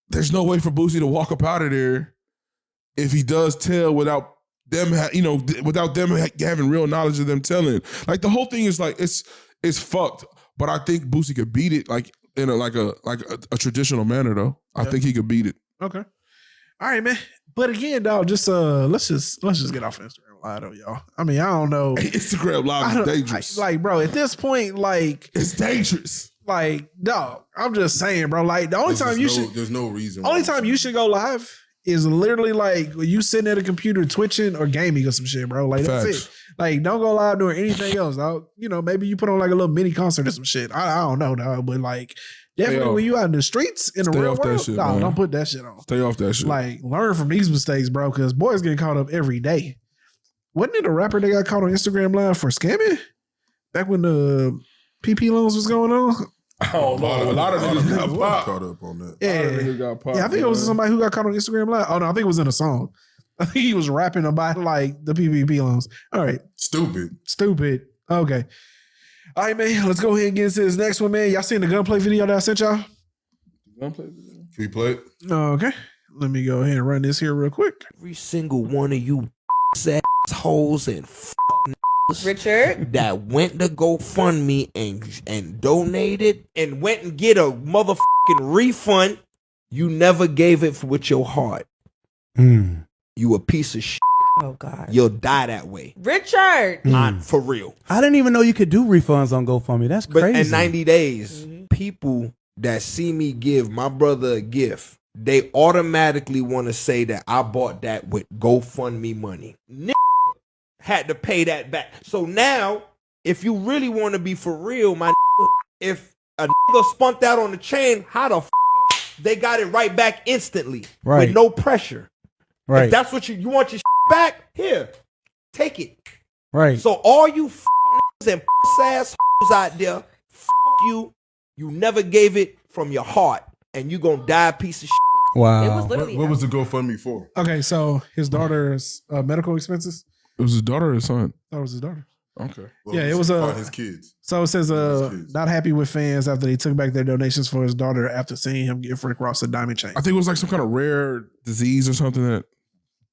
there's no way for Boosie to walk up out of there if he does tell without them, without them having real knowledge of them telling. Like the whole thing is like it's fucked. But I think Boosie could beat it, like in a traditional manner, though. I think he could beat it. Okay. All right, man. But again, dog, just let's just get off Instagram Live, though, y'all. I mean, I don't know. Instagram Live is dangerous. Like, bro, at this point, like, it's dangerous. Like, dog, I'm just saying, bro. Like, the only time there's no reason. Only time you should go live is literally like when you sitting at a computer twitching or gaming or some shit, bro. Like, that's it. Like, don't go live doing anything else, dog. Maybe you put on like a little mini concert or some shit. I don't know, dog. But like, definitely when you out in the streets in the real world, shit, dog, don't put that shit on. Stay off that shit. Like, learn from these mistakes, bro, because boys getting caught up every day. Wasn't it a rapper that got caught on Instagram Live for scamming? Back when the PP loans was going on? Oh, no. A lot of niggas got caught up on that. Yeah, I think it was somebody who got caught on Instagram Live. Oh, no, I think it was in a song. I think he was rapping about like the PPP loans. All right. Stupid. Okay. All right, man. Let's go ahead and get into this next one, man. Y'all seen the Gunplay video that I sent y'all? Gunplay video? Can we play it? Okay. Let me go ahead and run this here real quick. Every single one of you assholes and Richard that went to GoFundMe and donated and went and get a motherfucking refund, you never gave it with your heart. You a piece of shit. Oh God. You'll die that way. Richard. Not for real. I didn't even know you could do refunds on GoFundMe. That's crazy. But in 90 days, people that see me give my brother a gift, they automatically want to say that I bought that with GoFundMe money. Had to pay that back. So now, if you really want to be for real, my if a nigga spunked out on the chain, how the they got it right back instantly with no pressure. Right. If that's what you want your back, here, take it. Right. So all you niggas and ass out there, you never gave it from your heart, and you gonna die a piece of shit. Wow. It was literally What was the GoFundMe for? Okay, so his daughter's medical expenses. It was his daughter or his son? That was his daughter. Okay. Well, Yeah, it was his kids. So it says not happy with fans after they took back their donations for his daughter after seeing him give Rick Ross a diamond chain. I think it was like some kind of rare disease or something that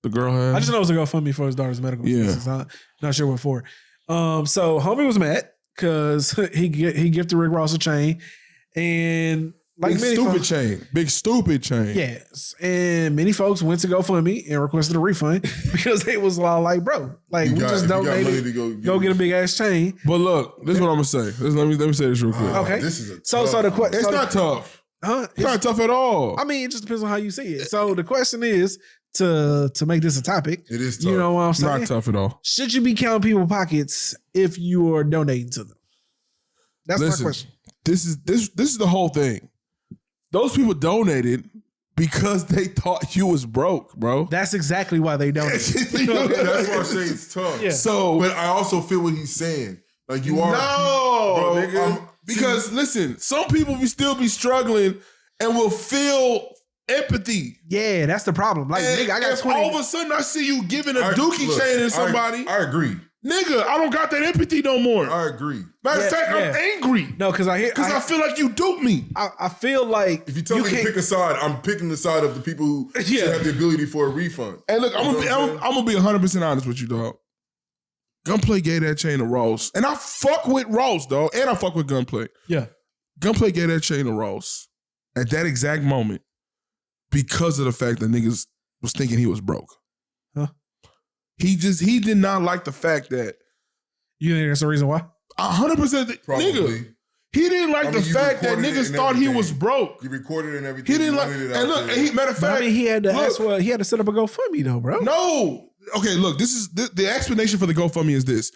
the girl had. I just know it was a GoFundMe for his daughter's medical expenses. I'm not sure what for. So homie was mad because he gifted Rick Ross a chain, and like big stupid chain. Yes, and many folks went to GoFundMe and requested a refund because they was all like, "Bro, like we just donated, go get a big ass chain." But look, this is what I'm gonna say. Let me say this real quick. Okay, this is so the question. It's not tough. Huh? It's not tough at all. I mean, it just depends on how you see it. So the question is to make this a topic. It is tough. You know what I'm It's saying? not tough at all. Should you be counting people's pockets if you are donating to them? That's my question. This is the whole thing. Those people donated because they thought you was broke, bro. That's exactly why they donated. That's why I say it's tough. Yeah. So, but I also feel what he's saying. Like you are. No. No, Bro, nigga. Because listen, some people will still be struggling and will feel empathy. Yeah, that's the problem. Like, And nigga, I got if 20. all of a sudden I see you giving a dookie chain to somebody, I agree. nigga, I don't got that empathy no more. I agree. Matter of Yeah, fact, yeah. I'm angry. No, because I feel like you duped me. I feel like If you tell me to pick a side, I'm picking the side of the people who Yeah. should have the ability for a refund. Hey, look, I'm gonna be 100% honest with you, dog. Gunplay gave that chain to Ross. And I fuck with Ross, dog. And I fuck with Gunplay. Yeah. Gunplay gave that chain to Ross at that exact moment because of the fact that niggas was thinking he was broke. Huh? He did not like the fact that You think that's the reason why? 100% Probably. nigga. He didn't like the you fact that recorded it niggas and thought he everything. was broke. You recorded it and everything. He didn't you like. wanted it And out look, there. and matter of But fact, I mean, he had to look, ask for, he had to set up a GoFundMe though, bro. No. Okay, look, this is the explanation for the GoFundMe is this.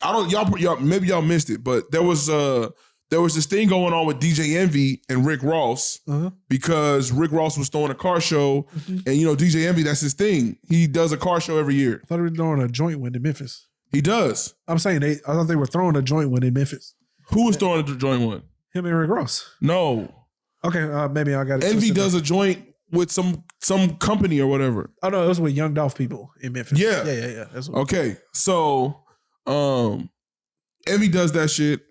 I don't y'all maybe y'all missed it, but there was this thing going on with DJ Envy and Rick Ross because Rick Ross was throwing a car show, and you know DJ Envy, that's his thing. He does a car show every year. I thought they were throwing a joint one in Memphis. He does. I'm saying I thought they were throwing a joint one in Memphis. Who was throwing the joint one? Him and Rick Ross. No. Okay, maybe I got it. Envy twisted does up. a joint with some company or whatever. Oh no, it was with Young Dolph people in Memphis. Yeah. Yeah. That's what Okay, so Envy does that shit.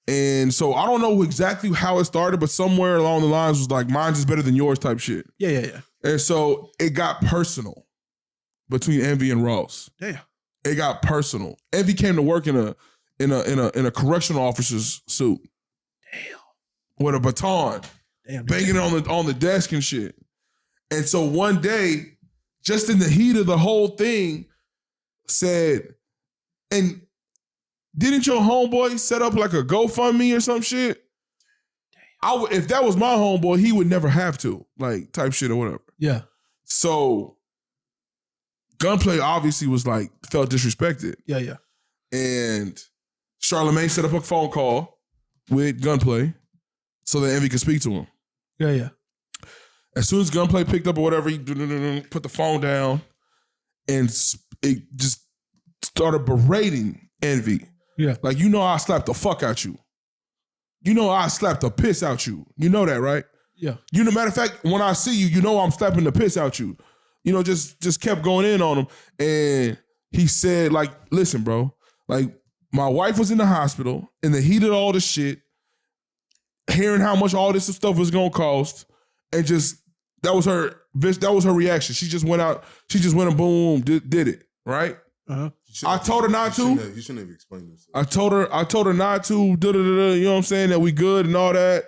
And so I don't know exactly how it started, but somewhere along the lines was like, mine's is better than yours type shit. Yeah. And so it got personal between Envy and Ross. Damn. It got personal. Envy came to work in a correctional officer's suit. Damn. With a baton. Damn. Banging on the desk and shit. And so one day, just in the heat of the whole thing, said, and didn't your homeboy set up like a GoFundMe or some shit? If that was my homeboy, he would never have to, like type shit or whatever. Yeah. So Gunplay obviously was like, felt disrespected. Yeah. And Charlamagne set up a phone call with Gunplay so that Envy could speak to him. Yeah. As soon as Gunplay picked up or whatever, he put the phone down and it just started berating Envy. Yeah. Like, you know I slapped the fuck out you. You know I slapped the piss out you. You know that, right? Yeah. You know, matter of fact, when I see you, you know I'm slapping the piss out you. You know, just kept going in on him. And he said, like, listen, bro, like, my wife was in the hospital in the heat of all this shit, hearing how much all this stuff was gonna cost, and just that was her reaction. She just went and boom, did it, right? Uh-huh. I told her not to. You shouldn't have explained this. I told her not to, you know what I'm saying, that we good and all that.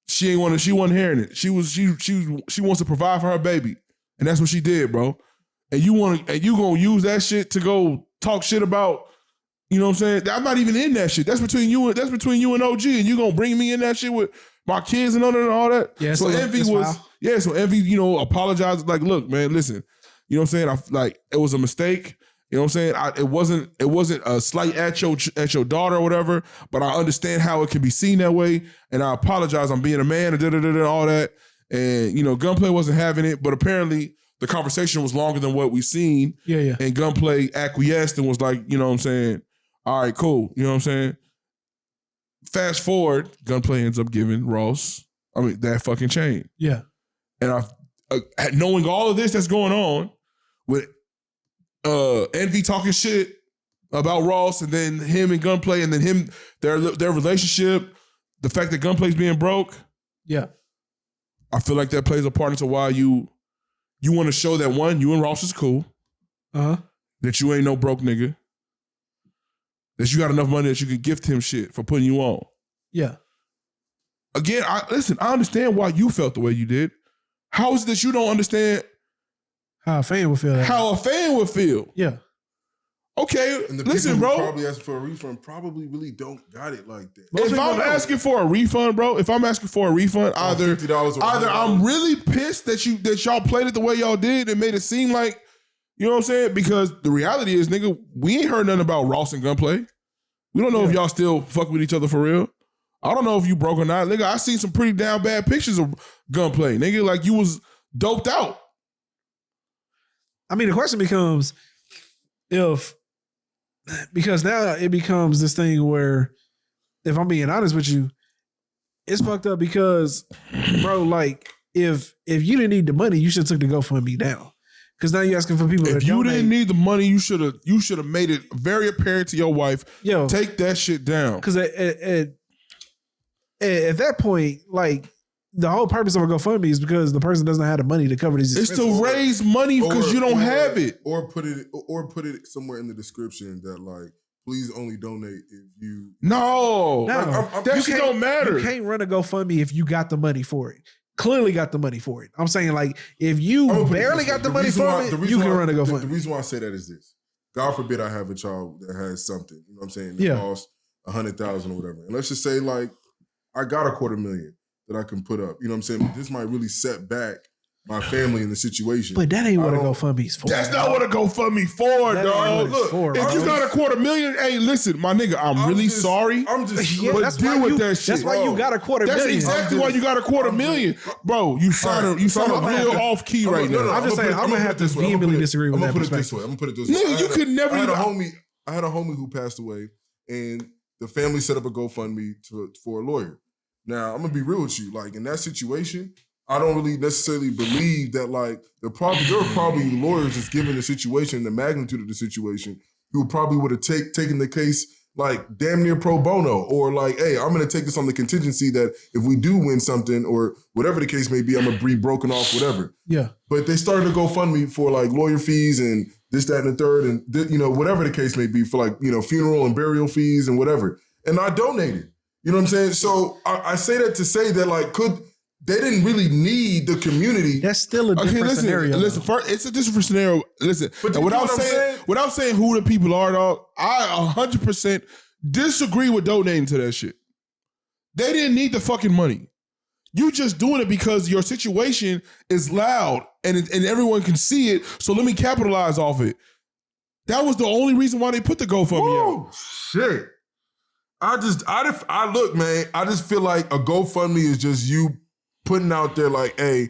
She wasn't hearing it. She wants to provide for her baby. And that's what she did, bro. And you gonna use that shit to go talk shit about, you know what I'm saying? I'm not even in that shit. That's between you and OG, and you gonna bring me in that shit with my kids and all that. Yeah. So Envy so Envy, you know, apologized. Like, look, man, listen, you know what I'm saying? It was a mistake. You know what I'm saying? It wasn't a slight at your daughter or whatever, but I understand how it can be seen that way, and I apologize. I'm being a man and all that. And you know, Gunplay wasn't having it, but apparently the conversation was longer than what we seen. Yeah. And Gunplay acquiesced and was like, you know what I'm saying? All right, cool. You know what I'm saying? Fast forward, Gunplay ends up giving Ross, that fucking chain. Yeah. And knowing all of this that's going on with Envy talking shit about Ross, and then him and Gunplay, and then their relationship, the fact that Gunplay's being broke. Yeah. I feel like that plays a part into why you want to show that, one, you and Ross is cool. Uh-huh. That you ain't no broke nigga. That you got enough money that you can gift him shit for putting you on. Yeah. Again, I understand why you felt the way you did. How is it that you don't understand how a fan would feel? How a fan would feel? Yeah. Okay, And the listen, people bro. who probably asking for a refund probably really don't got it like that. If I'm asking for a refund, bro, either $50 or I'm really pissed that y'all played it the way y'all did and made it seem like, you know what I'm saying? Because the reality is, nigga, we ain't heard nothing about Ross and Gunplay. We don't know if y'all still fuck with each other for real. I don't know if you broke or not. Nigga, I seen some pretty down bad pictures of Gunplay. Nigga, like you was doped out. I mean, the question becomes because now it becomes this thing where if I'm being honest with you, it's fucked up because, bro, like if you didn't need the money, you should have took the GoFundMe down. Because now you're asking for people. If to you donate. didn't need the money, you should have made it very apparent to your wife. Yo, take that shit down. Because at that point, like the whole purpose of a GoFundMe is because the person doesn't have the money to cover these expenses. It's to raise money because you don't have it, or put it somewhere in the description that like, please only donate if you. No, that shit don't matter. You can't run a GoFundMe if you got the money for it. Clearly got the money for it. I'm saying like if you barely got the money for it, you can run a GoFundMe. The reason why I say that is this. God forbid I have a child that has something. You know what I'm saying? That costs 100,000 or whatever. And let's just say like I got $250,000 that I can put up. You know what I'm saying? This might really set back my family in the situation. But that ain't what a GoFundMe's for. That's not what a GoFundMe for, dog. Look, if you got $250,000, hey, listen, my nigga, I'm really sorry. I'm just but deal with that shit. That's why you got $250,000. That's exactly why you got $250,000. Bro, you sound real off key right now. I'm just saying, I'm gonna have to vehemently disagree with that perspective. I'm gonna put it this way. Nigga, you could never. I had a homie who passed away, and the family set up a GoFundMe for a lawyer. Now, I'm gonna be real with you. Like in that situation, I don't really necessarily believe that like there are probably lawyers that's given the situation, the magnitude of the situation, who probably would have taken the case like damn near pro bono, or like, hey, I'm gonna take this on the contingency that if we do win something or whatever the case may be, I'm gonna be broken off, whatever. Yeah. But they started to GoFundMe for like lawyer fees and this, that, and the third, and whatever the case may be, for like, funeral and burial fees and whatever. And I donated. You know what I'm saying? So I say that to say that like they didn't really need the community. That's still a different scenario. Listen, first, it's a different scenario. Listen, but without saying who the people are, dog, I 100% disagree with donating to that shit. They didn't need the fucking money. You just doing it because your situation is loud and everyone can see it. So let me capitalize off it. That was the only reason why they put the GoFundMe out. Shit. I look, man, I just feel like a GoFundMe is just you putting out there like, hey,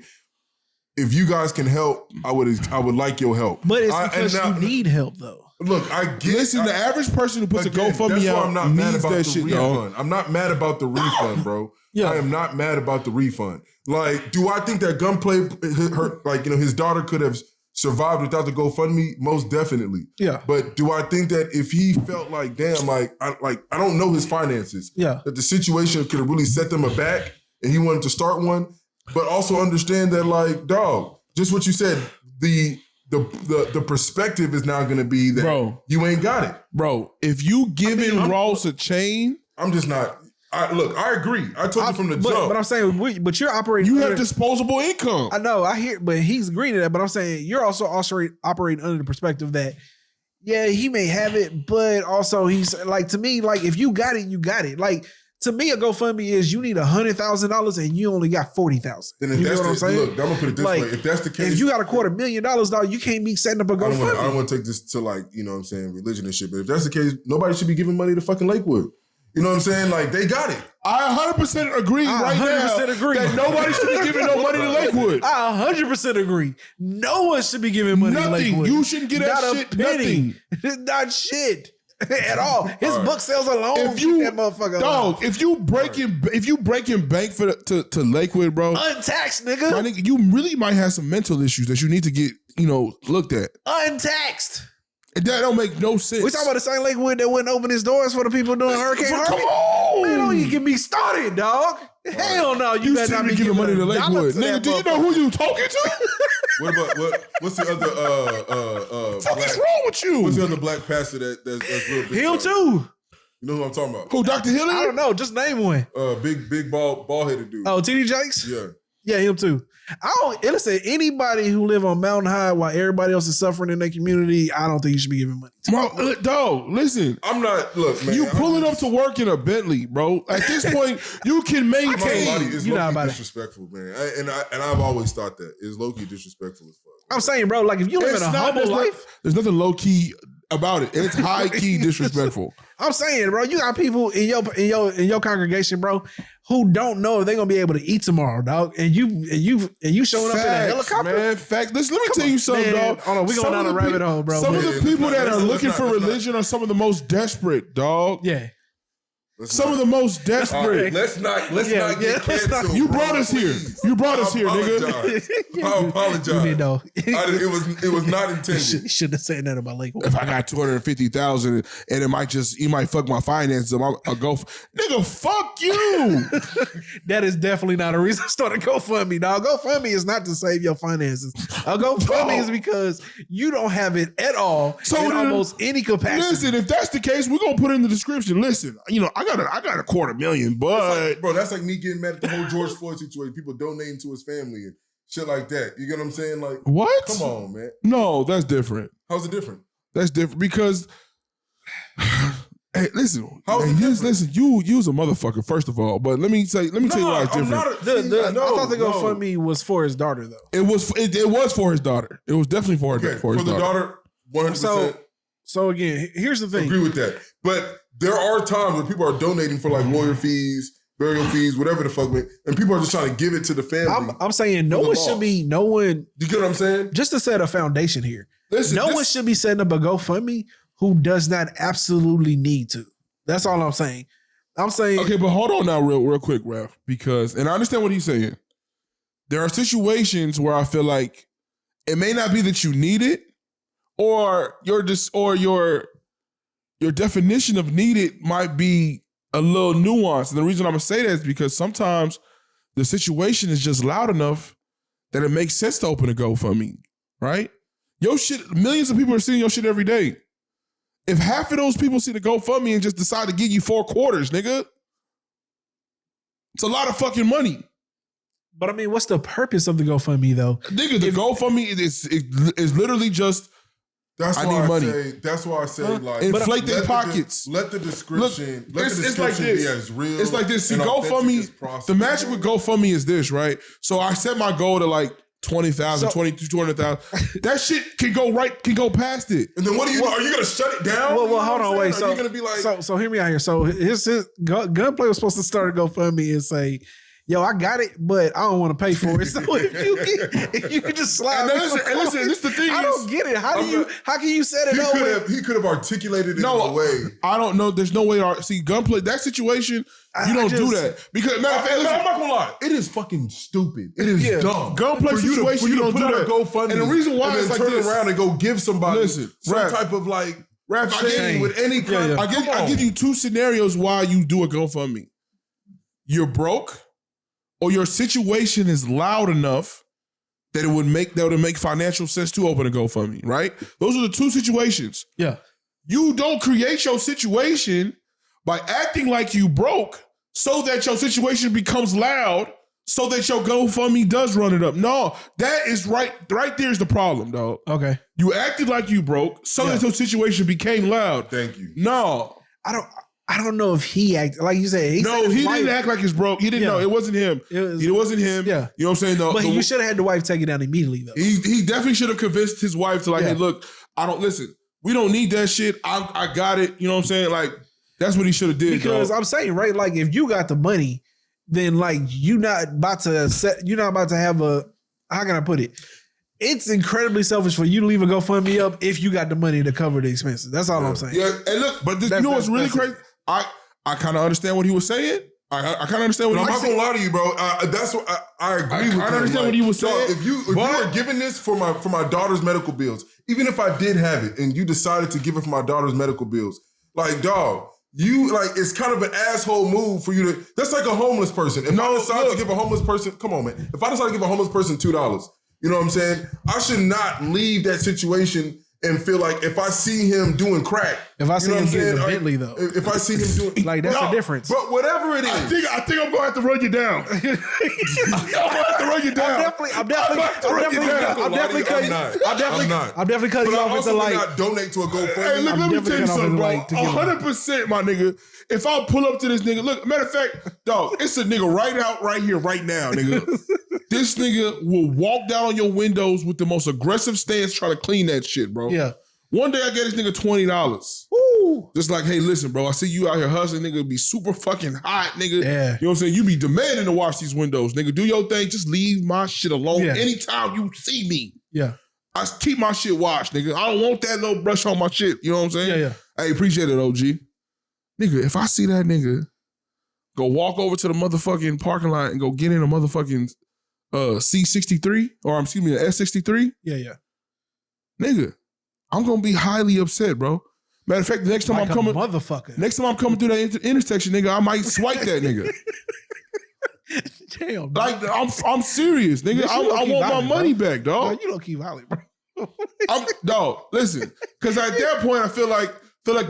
if you guys can help, I would like your help. But it's because you need help though. Look, I get. Listen, the average person who puts a GoFundMe out needs that shit, refund. I'm not mad about the refund, bro. Yeah. I am not mad about the refund. Like, do I think that Gunplay, his daughter could have survived without the GoFundMe? Most definitely. Yeah. But do I think that if he felt like, damn, I don't know his finances. Yeah. That the situation could have really set them aback and he wanted to start one, but also understand that, like, dog, just what you said, the perspective is now going to be that, bro, you ain't got it. Bro, if you giving Ross a chain, I'm just not. I agree. I told you from the jump. But I'm saying, but you're operating. You have disposable income. I know. I hear, but he's agreeing to that. But I'm saying you're also operating under the perspective that, yeah, he may have it, but also he's like, to me, like if you got it, you got it. Like to me, a GoFundMe is you need $100,000 and you only got $40,000. Then if that's what I'm saying, look, I'm gonna put it this way: if that's the case, if you got $250,000, dog, you can't be setting up a GoFundMe. I don't want to take this to like, you know what I'm saying, religion and shit. But if that's the case, nobody should be giving money to fucking Lakewood. You know what I'm saying? Like, they got it. I 100% agree right now that nobody should be giving no money to Lakewood. I 100% agree. No one should be giving money to Lakewood. You shouldn't get that shit. Penny. Nothing. Not shit at all. His book sales alone. If you, that motherfucker dog, alone. if you breaking bank to Lakewood, bro, untaxed, nigga. My nigga, you really might have some mental issues that you need to get, looked at. Untaxed. That don't make no sense. We talking about the same Lakewood that wouldn't open his doors for the people doing Hurricane Harvey? Come on. Man, don't you get me started, dog. Hell no, you better not be giving money to Lakewood. Nigga, do you know who you talking to? What about what's the other what's wrong with you? What's the other black pastor that's real big? Hill too. You know who I'm talking about? Who, Dr. Hilliard? I don't know. Just name one. Big bald-headed dude. Oh, TD Jakes? Yeah. Yeah, him too. Listen, anybody who live on Mountain High while everybody else is suffering in their community, I don't think you should be giving money to. Dog, listen. I'm not, look, man. You pulling up to work in a Bentley, bro. At this point, you can maintain. It's low-key disrespectful, man. And I've always thought that. It's low-key disrespectful as fuck. I'm saying, bro, like if you live in a humble life. There's nothing low-key about it. It's high-key disrespectful. I'm saying, bro, you got people in your congregation, bro, who don't know if they're gonna be able to eat tomorrow, dog. And you showing up in a helicopter, man. Fact. Listen, let me tell you something, dog. Hold on, we going down a rabbit hole, bro. Some of the people that are looking for religion are some of the most desperate, dog. Yeah. Some of the most desperate. Let's not get canceled. You brought us here. You brought us here, nigga. I apologize. You didn't know. It was not intended. Shouldn't have said nothing about Lakewood. If I got 250,000 and you might fuck my finances, I'll go. Nigga, fuck you. That is definitely not a reason to start a GoFundMe, dog. GoFundMe is not to save your finances. A GoFundMe is because you don't have it at all in almost any capacity. Listen, if that's the case, we're gonna put it in the description. Listen, I got $250,000, but Bro, that's like me getting mad at the whole George Floyd situation. People donating to his family and shit like that. You get what I'm saying? Like, what? Come on, man. No, that's different. How's it different? That's different because, hey, listen. How's it different? Listen, you's a motherfucker, first of all. But let me tell you why it's different. I thought the GoFundMe was for his daughter, though. It was for his daughter. It was definitely for his daughter. 100%. So again, here's the thing. Agree with that. But there are times when people are donating for like lawyer fees, burial fees, whatever the fuck, and people are just trying to give it to the family. I'm saying no one should be, You get what I'm saying? Just to set a foundation here. Listen, no one should be setting up a GoFundMe who does not absolutely need to. That's all I'm saying. I'm saying. Okay, but hold on now real quick, Raph, because, and I understand what he's saying. There are situations where I feel like it may not be that you need it, or your definition of needed might be a little nuanced. And the reason I'm gonna say that is because sometimes the situation is just loud enough that it makes sense to open a GoFundMe, right? Your shit, millions of people are seeing your shit every day. If half of those people see the GoFundMe and just decide to give you 4 quarters, nigga, it's a lot of fucking money. But I mean, what's the purpose of the GoFundMe though? Nigga, the GoFundMe is literally just, That's I why need money. That's why I say like inflate their pockets. Let the description it's like this. be as real. It's like this. See, and authentic GoFundMe, as possible. the magic with GoFundMe is this, right? So I set my goal to like 20,000, 200,000. That shit can go past it. And then what are you going to shut it down? Well, hold on, wait. Are you going to be like so hear me out here. So his Gunplay was supposed to start a GoFundMe and say, yo, I got it, but I don't want to pay for it. So if you can just slide. And listen, this the thing. I don't get it. How can you set it up? He could have articulated it in a way. I don't know. There's no way. See, Gunplay, that situation, you don't do that. Because matter of fact, I'm not gonna lie. It is fucking stupid. It is dumb. Gunplay situation, you don't do that. GoFundMe, and the reason why is like turn this. around and go give somebody Listen, some type of like rap shame with any kind. I give you 2 scenarios why you do a GoFundMe. You're broke, or your situation is loud enough that it would make financial sense to open a GoFundMe, right? Those are the 2 situations. Yeah. You don't create your situation by acting like you broke so that your situation becomes loud so that your GoFundMe does run it up. No, that is right there is the problem, dog. Okay. You acted like you broke so that your situation became loud. Thank you. No. I don't know if he acted like you said. He didn't act like he's broke. He didn't know. It wasn't him. It wasn't him. Yeah. You know what I'm saying? But you should have had the wife take it down immediately, though. He definitely should have convinced his wife to like, hey, look, we don't need that shit. I got it. You know what I'm saying? Like, that's what he should have did. Because I'm saying, right, like if you got the money, then like you're not about to have a, how can I put it? It's incredibly selfish for you to leave a GoFundMe up if you got the money to cover the expenses. That's all I'm saying. Yeah, and look, but you know what's really crazy? I kind of understand what he was saying. I kind of understand what he was saying. I'm not gonna lie to you, bro. That's what I agree with you. I understand what he was saying. If you were giving this for my daughter's medical bills, even if I did have it and you decided to give it for my daughter's medical bills, like dog, you like it's kind of an asshole move for you to. That's like a homeless person. If I decide to give a homeless person, come on, man. If I decide to give a homeless person $2, you know what I'm saying? I should not leave that situation and feel like if I see him doing crack, if I see him getting a Bentley though, if I see him doing like that's the difference. But whatever it is, I think I'm gonna have to run you down. I'm gonna have to run you down. I'm definitely cutting you off at the light. Not donate to a GoFundMe. Hey, look, let me tell you something, bro. 100%, my nigga. If I pull up to this nigga, look, matter of fact, dog, it's a nigga right here, right now, nigga. This nigga will walk down on your windows with the most aggressive stance trying to clean that shit, bro. Yeah. One day I get this nigga $20. Woo. Just like, hey, listen, bro, I see you out here hustling, nigga. Be super fucking hot, nigga. Yeah. You know what I'm saying? You be demanding to wash these windows, nigga. Do your thing. Just leave my shit alone anytime you see me. Yeah. I keep my shit washed, nigga. I don't want that little brush on my shit. You know what I'm saying? Yeah. Hey, appreciate it, OG. nigga, if I see that nigga go walk over to the motherfucking parking lot and go get in a motherfucking C63 or excuse me, an S63, Yeah. nigga, I'm gonna be highly upset, bro. Matter of fact, the next time Like I'm coming, motherfucker. next time I'm coming through that intersection, nigga, I might swipe that nigga. Damn, Like I'm serious, nigga. I want my money back, dog. No, you don't keep violent, bro. Dog, listen, because at that point I feel like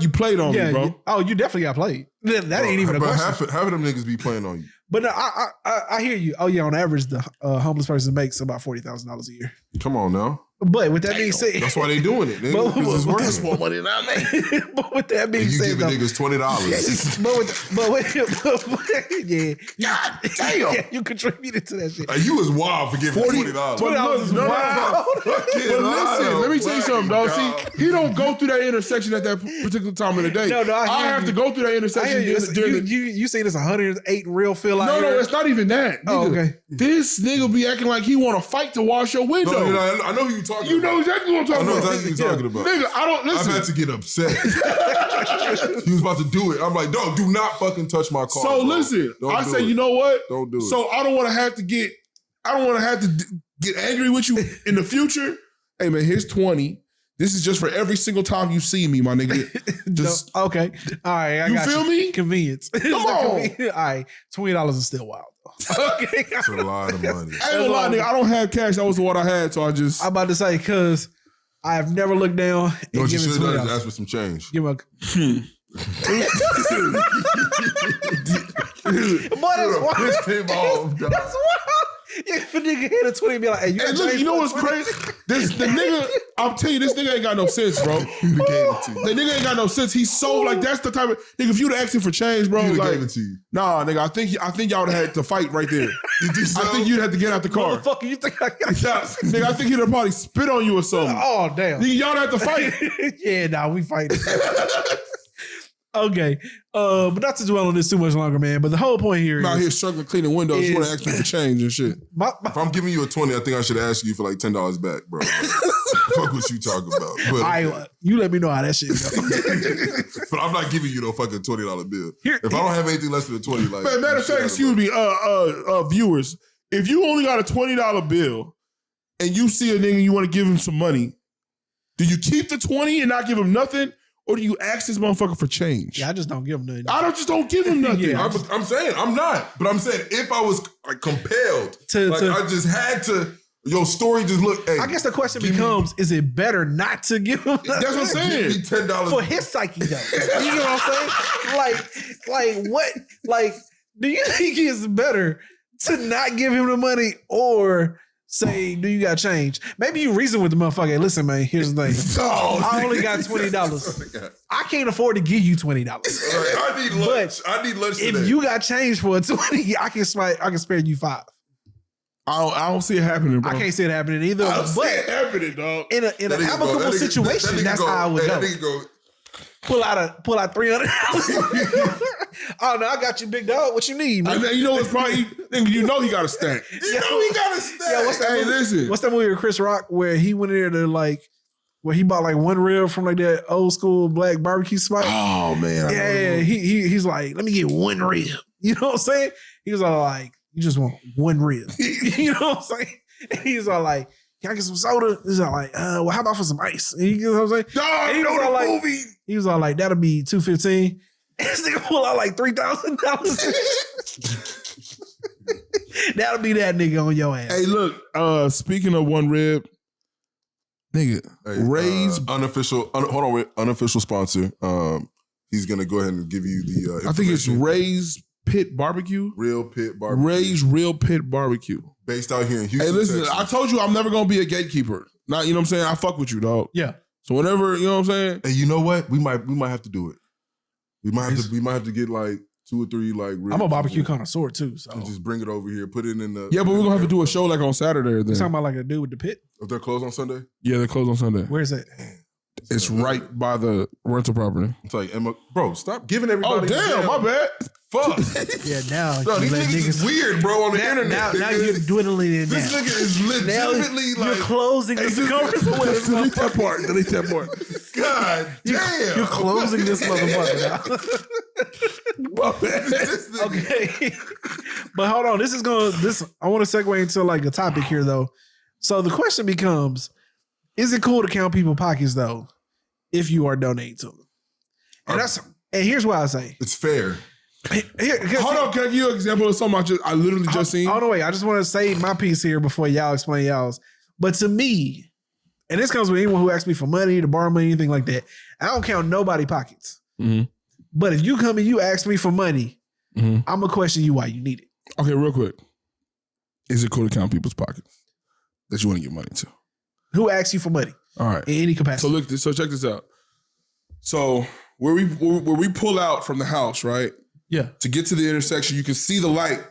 you played on me, bro. You definitely got played. That ain't even a but question. half of them niggas be playing on you. But no, I hear you. Oh yeah, on average, the homeless person makes about $40,000 a year. Come on now. But with that being said, That's why they doing it, nigga. Because it's working. That's more money than I make. But with that being And you said, giving niggas $20. yeah, God damn. yeah, you contributed to that shit. You was wild for giving $20. $20 is wild. But listen, let me tell you something, dog. See, he don't go through that intersection at that particular time of the day. No, I hear have you. to go through that I intersection. hear you. You say this 108 real feel out No, here. it's not even that. Oh, Nigga, okay. This nigga be acting like he want to fight to wash your window. No, I know who you talking about. You know exactly what I'm I talking know about. exactly what you're talking about. Nigga, I don't I've listen. had to get upset. He was about to do it. I'm like, dog, do not fucking touch my car. So bro. listen, Don't I do say, it. you know what? Don't do it. So I don't want to have to get angry with you in the future. Hey man, here's 20. This is just for every single time you see me, my nigga. Just No, okay. All right. I got feel me? Convenience. Come on. All right. $20 is still wild. Okay. It's a lot of money. I ain't gonna lie, nigga. I don't have cash. That was what I had, so I just. I'm about to say, because I've never looked down and You know what you given should have done is $20. ask for some change. Give him a. Boy, that's wild. Piss him off, dog. That's wild. If a nigga hit a 20 and be like, hey, you Hey, got look, change you know for what's 20? crazy? The nigga, I'm telling you, this nigga ain't got no sense, bro. He'd have gave it to you. The nigga ain't got no sense. He's so like that's the type of nigga. If you'd asked him for change, bro, He'd have like gave it to you. nah, nigga. I think y'all would have had to fight right there. You think so? I think you'd have to get out the car. Motherfucker, you think I got Yeah, nigga, I think he'd have probably spit on you or something. Oh, damn. Nigga, y'all have to fight. Yeah, nah, we fight. Okay. But not to dwell on this too much longer, man. But the whole point here I'm out is here struggling cleaning windows. You want to ask me for change and shit. my If I'm giving you a 20, I think I should ask you for like $10 back, bro. Fuck what you talking about. But, you let me know how that shit goes. but I'm not giving you no fucking $20 bill. Here- If I don't have anything less than a 20, like Matter of fact, excuse me, viewers. If you only got a $20 bill and you see a nigga and you want to give him some money, do you keep the 20 and not give him nothing? Or do you ask this motherfucker for change? Yeah, I just don't give him nothing. I don't give him nothing. Yeah. I'm saying I'm not, but I'm saying if I was like compelled, To- I just had to. Your story just look. Hey, I guess the question give me- becomes: is it better not to give him? That's what I'm saying. Give me $10 For his psyche, though. You know what I'm saying? Like what? Like, do you think it's better to not give him the money or say, do you got change? Maybe you reason with the motherfucker. Hey, listen, man, here's the thing. I only got $20. I can't afford to give you $20. I need lunch. I need lunch today. If you got change for a 20, I can spare you $5. I don't see it happening, bro. I can't see it happening either. I don't see it But happening, dog. in an That nigga amicable that nigga- situation, that nigga that's how I would that go. nigga go. Pull out $300. Oh no, I got you, big dog. What you need, man? I mean, you know what's probably, you know he got a stack. You know he got a stack. Yeah, what's that Hey, movie? listen. What's that movie with Chris Rock where he went in there to like, where he bought like one rib from like that old school black barbecue spot? Oh, man. Yeah, he's like, let me get one rib. You know what I'm saying? He was all like, you just want one rib. You know what I'm saying? And he's all like, can I get some soda? He's all like, well, how about for some ice? And you know what I'm saying? Dog, And he know was all the like, movie. He was all like, that'll be $215. And this nigga pull out like $3,000. That'll be that nigga on your ass. Hey, look, speaking of one rib, nigga, Hey, Ray's, unofficial. Hold on, wait, unofficial sponsor. He's gonna go ahead and give you the. I think it's information. Ray's Pit Barbecue. Real Pit Barbecue. Ray's Real Pit Barbecue. Based out here in Houston. Hey, listen, Texas. I told you I'm never gonna be a gatekeeper. Not, you know what I'm saying? I fuck with you, dog. Yeah. So whenever, you know what I'm saying? Hey, you know what? We might have to do it. We might have to get like 2 or 3 like. I'm a barbecue connoisseur too, so And just bring it over here. Put it in the. Yeah, but we're gonna have to do a show like on Saturday you then. talking about like a dude with the pit? If they're closed on Sunday, Yeah, they're closed on Sunday. Where's that? It's right by the rental property. it's like Emma, bro, stop giving everybody. Oh, damn, my bad. Fuck. Yeah, now Bro, you these let niggas is niggas. weird, bro, on the Now, internet. now nigga. you're dwindling it This down. nigga is Now legitimately you're like. closing the circumference of what this Delete that motherfucker. part. Delete that part. God damn. You're closing this motherfucker. Okay. But hold on. I want to segue into like a topic here though. So the question becomes, is it cool to count people's pockets though, if you are donating to them? And here's why I say it's fair. Hold on, can I give you an example of something I literally just seen? Hold on, wait. I just want to say my piece here before y'all explain y'all's. But to me, and this comes with anyone who asks me for money, to borrow money, anything like that, I don't count nobody's pockets. Mm-hmm. But if you come and you ask me for money, I'm going to question you why you need it. Okay, real quick. Is it cool to count people's pockets that you want to give money to? Who asks you for money? All right. In any capacity. So check this out. So where we pull out from the house, right? Yeah. To get to the intersection, you can see the light,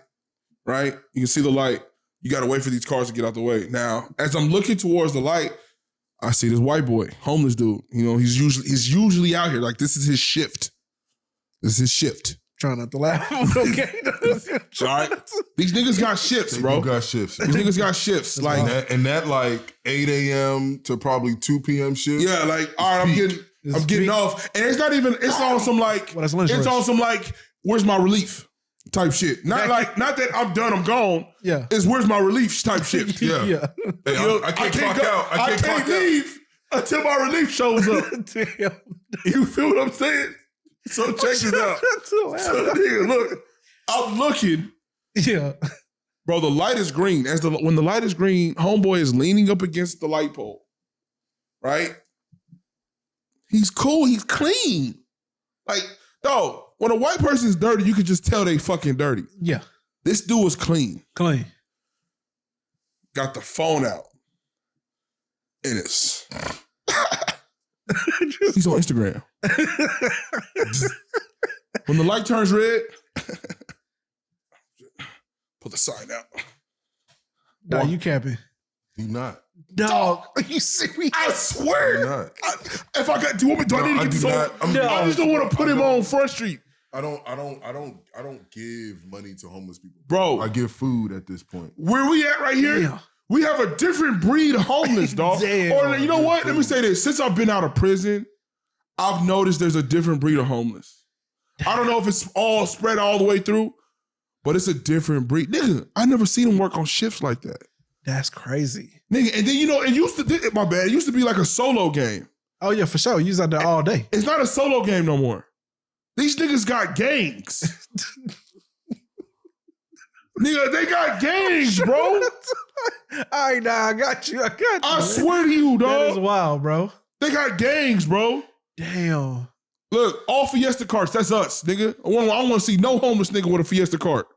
right? You can see the light. You got to wait for these cars to get out the way. Now, as I'm looking towards the light, I see this white boy, homeless dude. You know, he's usually out here. Like, this is his shift. This is his shift. Trying not to laugh. Okay. All right. These niggas got shifts, bro. Got shifts. These niggas got shifts. Like that like 8 a.m. to probably 2 p.m. shift. Yeah, like, all right, I'm getting off. And it's not even, it's on some like, it's on some like, where's my relief type shit. Not that I'm done, I'm gone. Yeah. It's where's my relief type shit. Yeah. Hey, I can't clock out. I can't leave until my relief shows up. Damn. You feel what I'm saying? So check this out. So nigga, look, I'm looking. Yeah. Bro, the light is green. When the light is green, homeboy is leaning up against the light pole. Right? He's cool. He's clean. Like, dog, when a white person's dirty, you can just tell they fucking dirty. Yeah. This dude was clean. Clean. Got the phone out. And it's... He's on Instagram. When the light turns red, pull the sign out. No, you capping. You not. Dog, are you serious? I swear. Not. If I got, do you want me? Do I need to get this on? I just don't want to put him on Front Street. I don't give money to homeless people. Bro. I give food at this point. Where we at right here? Damn. We have a different breed of homeless, dog. Damn. Or you know what? Let me say this. Since I've been out of prison, I've noticed there's a different breed of homeless. I don't know if it's all spread all the way through, but it's a different breed. Nigga, I never seen them work on shifts like that. That's crazy. Nigga, and then it used to, my bad, it used to be like a solo game. Oh yeah, for sure. You was out there all day. It's not a solo game no more. These niggas got gangs. Nigga, they got gangs, bro. All right, nah, I got you. I swear to you, dog. That is wild, bro. They got gangs, bro. Damn. Look, all Fiesta carts, that's us, nigga. I don't want to see no homeless nigga with a Fiesta cart.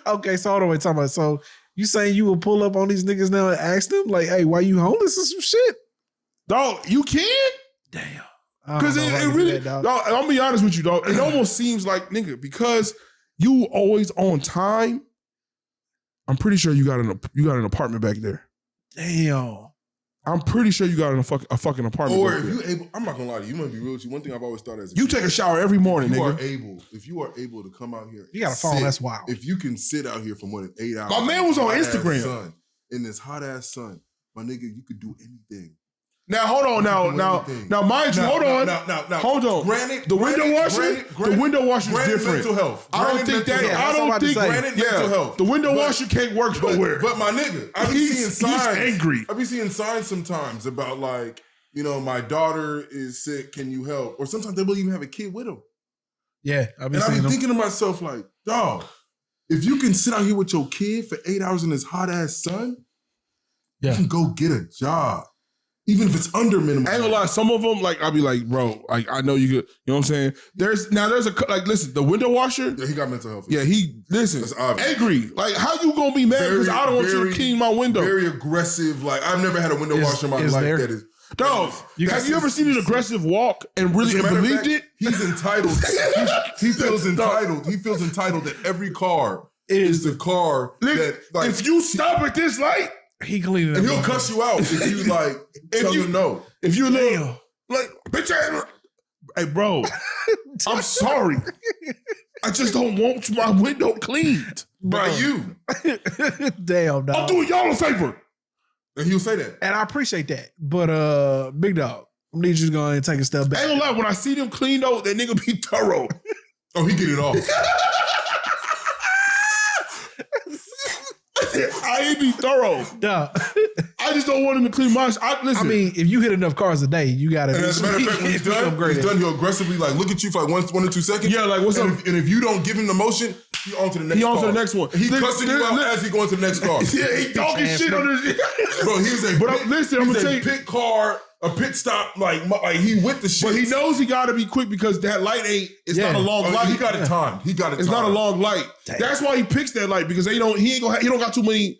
Okay, so hold on, wait, talking about. So you saying you will pull up on these niggas now and ask them, like, hey, why you homeless or some shit? Dog, you can? Damn. Because it really, dog, I'll be honest with you, dog. It almost seems like, nigga, because you always on time, I'm pretty sure you got an apartment back there. Damn. I'm pretty sure you got a fucking apartment. Or if you able, I'm not gonna lie to you. I'm gonna be real with you. One thing I've always thought as you take a shower every morning, nigga. If you are able to come out here, you got a phone. That's wild. If you can sit out here for more than 8 hours, my man was on Instagram in this hot ass sun. My nigga, you could do anything. Now hold on, now mind you, hold on. Granted, the window washer is different. Mental health. I don't think mental health. The window washer can't work nowhere. But my nigga, I be seeing signs. He's angry. I be seeing signs sometimes about like, you know, my daughter is sick. Can you help? Or sometimes they will even have a kid with them. Yeah, I be thinking to myself like, dog, if you can sit out here with your kid for 8 hours in this hot ass sun, you can go get a job. Even if it's under minimum. I ain't gonna lie, some of them, like, I'll be like, bro, like, I know you could, you know what I'm saying? There's listen, the window washer. Yeah, he got mental health. Yeah, that's angry. Like, how you gonna be mad because I don't want you to clean my window? Very aggressive. Like, I've never had a window washer in my life that is. Dog, have you ever seen an aggressive walk and really believed it? He's entitled. He feels entitled. He feels entitled that every car is the car that, like, if you stop at this light, he cleaning it. And he'll cuss you out if you like tell you no. If you little, like, bitch, hey, bro, I'm sorry. I just don't want my window cleaned. By you. Damn, dog. I'm doing y'all a favor. And he'll say that. And I appreciate that. But big dog, I need you to go ahead and take a step back. I ain't gonna lie, when I see them clean though, that nigga be thorough. Oh, he get it off. I ain't be thorough. No. I just don't want him to clean my. Listen. I mean, if you hit enough cars a day, you got to. And as a matter of fact, when he's done, he'll aggressively like look at you for like one or 2 seconds. Yeah, like what's up? And if you don't give him the motion, he on to the next. He on car. to the next one. He cussing you out as he going to the next car. Yeah, he talking shit on this. Bro, he's a. But listen, I'm gonna tell you, pit car, a pit stop, like he with the shit. But he knows he got to be quick because that light ain't. It's not a long light. He got it timed. It's not a long light. Damn. That's why he picks that light because he don't got too many.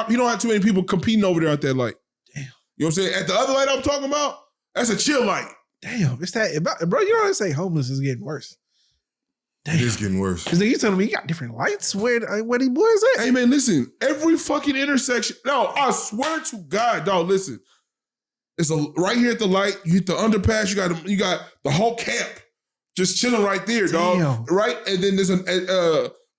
He don't have too many people competing over there at that light. Damn. You know what I'm saying? At the other light I'm talking about, that's a chill light. Damn, it's that, bro. You know what I say? Homeless is getting worse. Damn. It is getting worse. Because you telling me you got different lights where these boys at? Hey man, listen. Every fucking intersection. No, I swear to God, dog. Listen, it's right here at the light. You hit the underpass. You got the whole camp just chilling right there, dog. Right, and then there's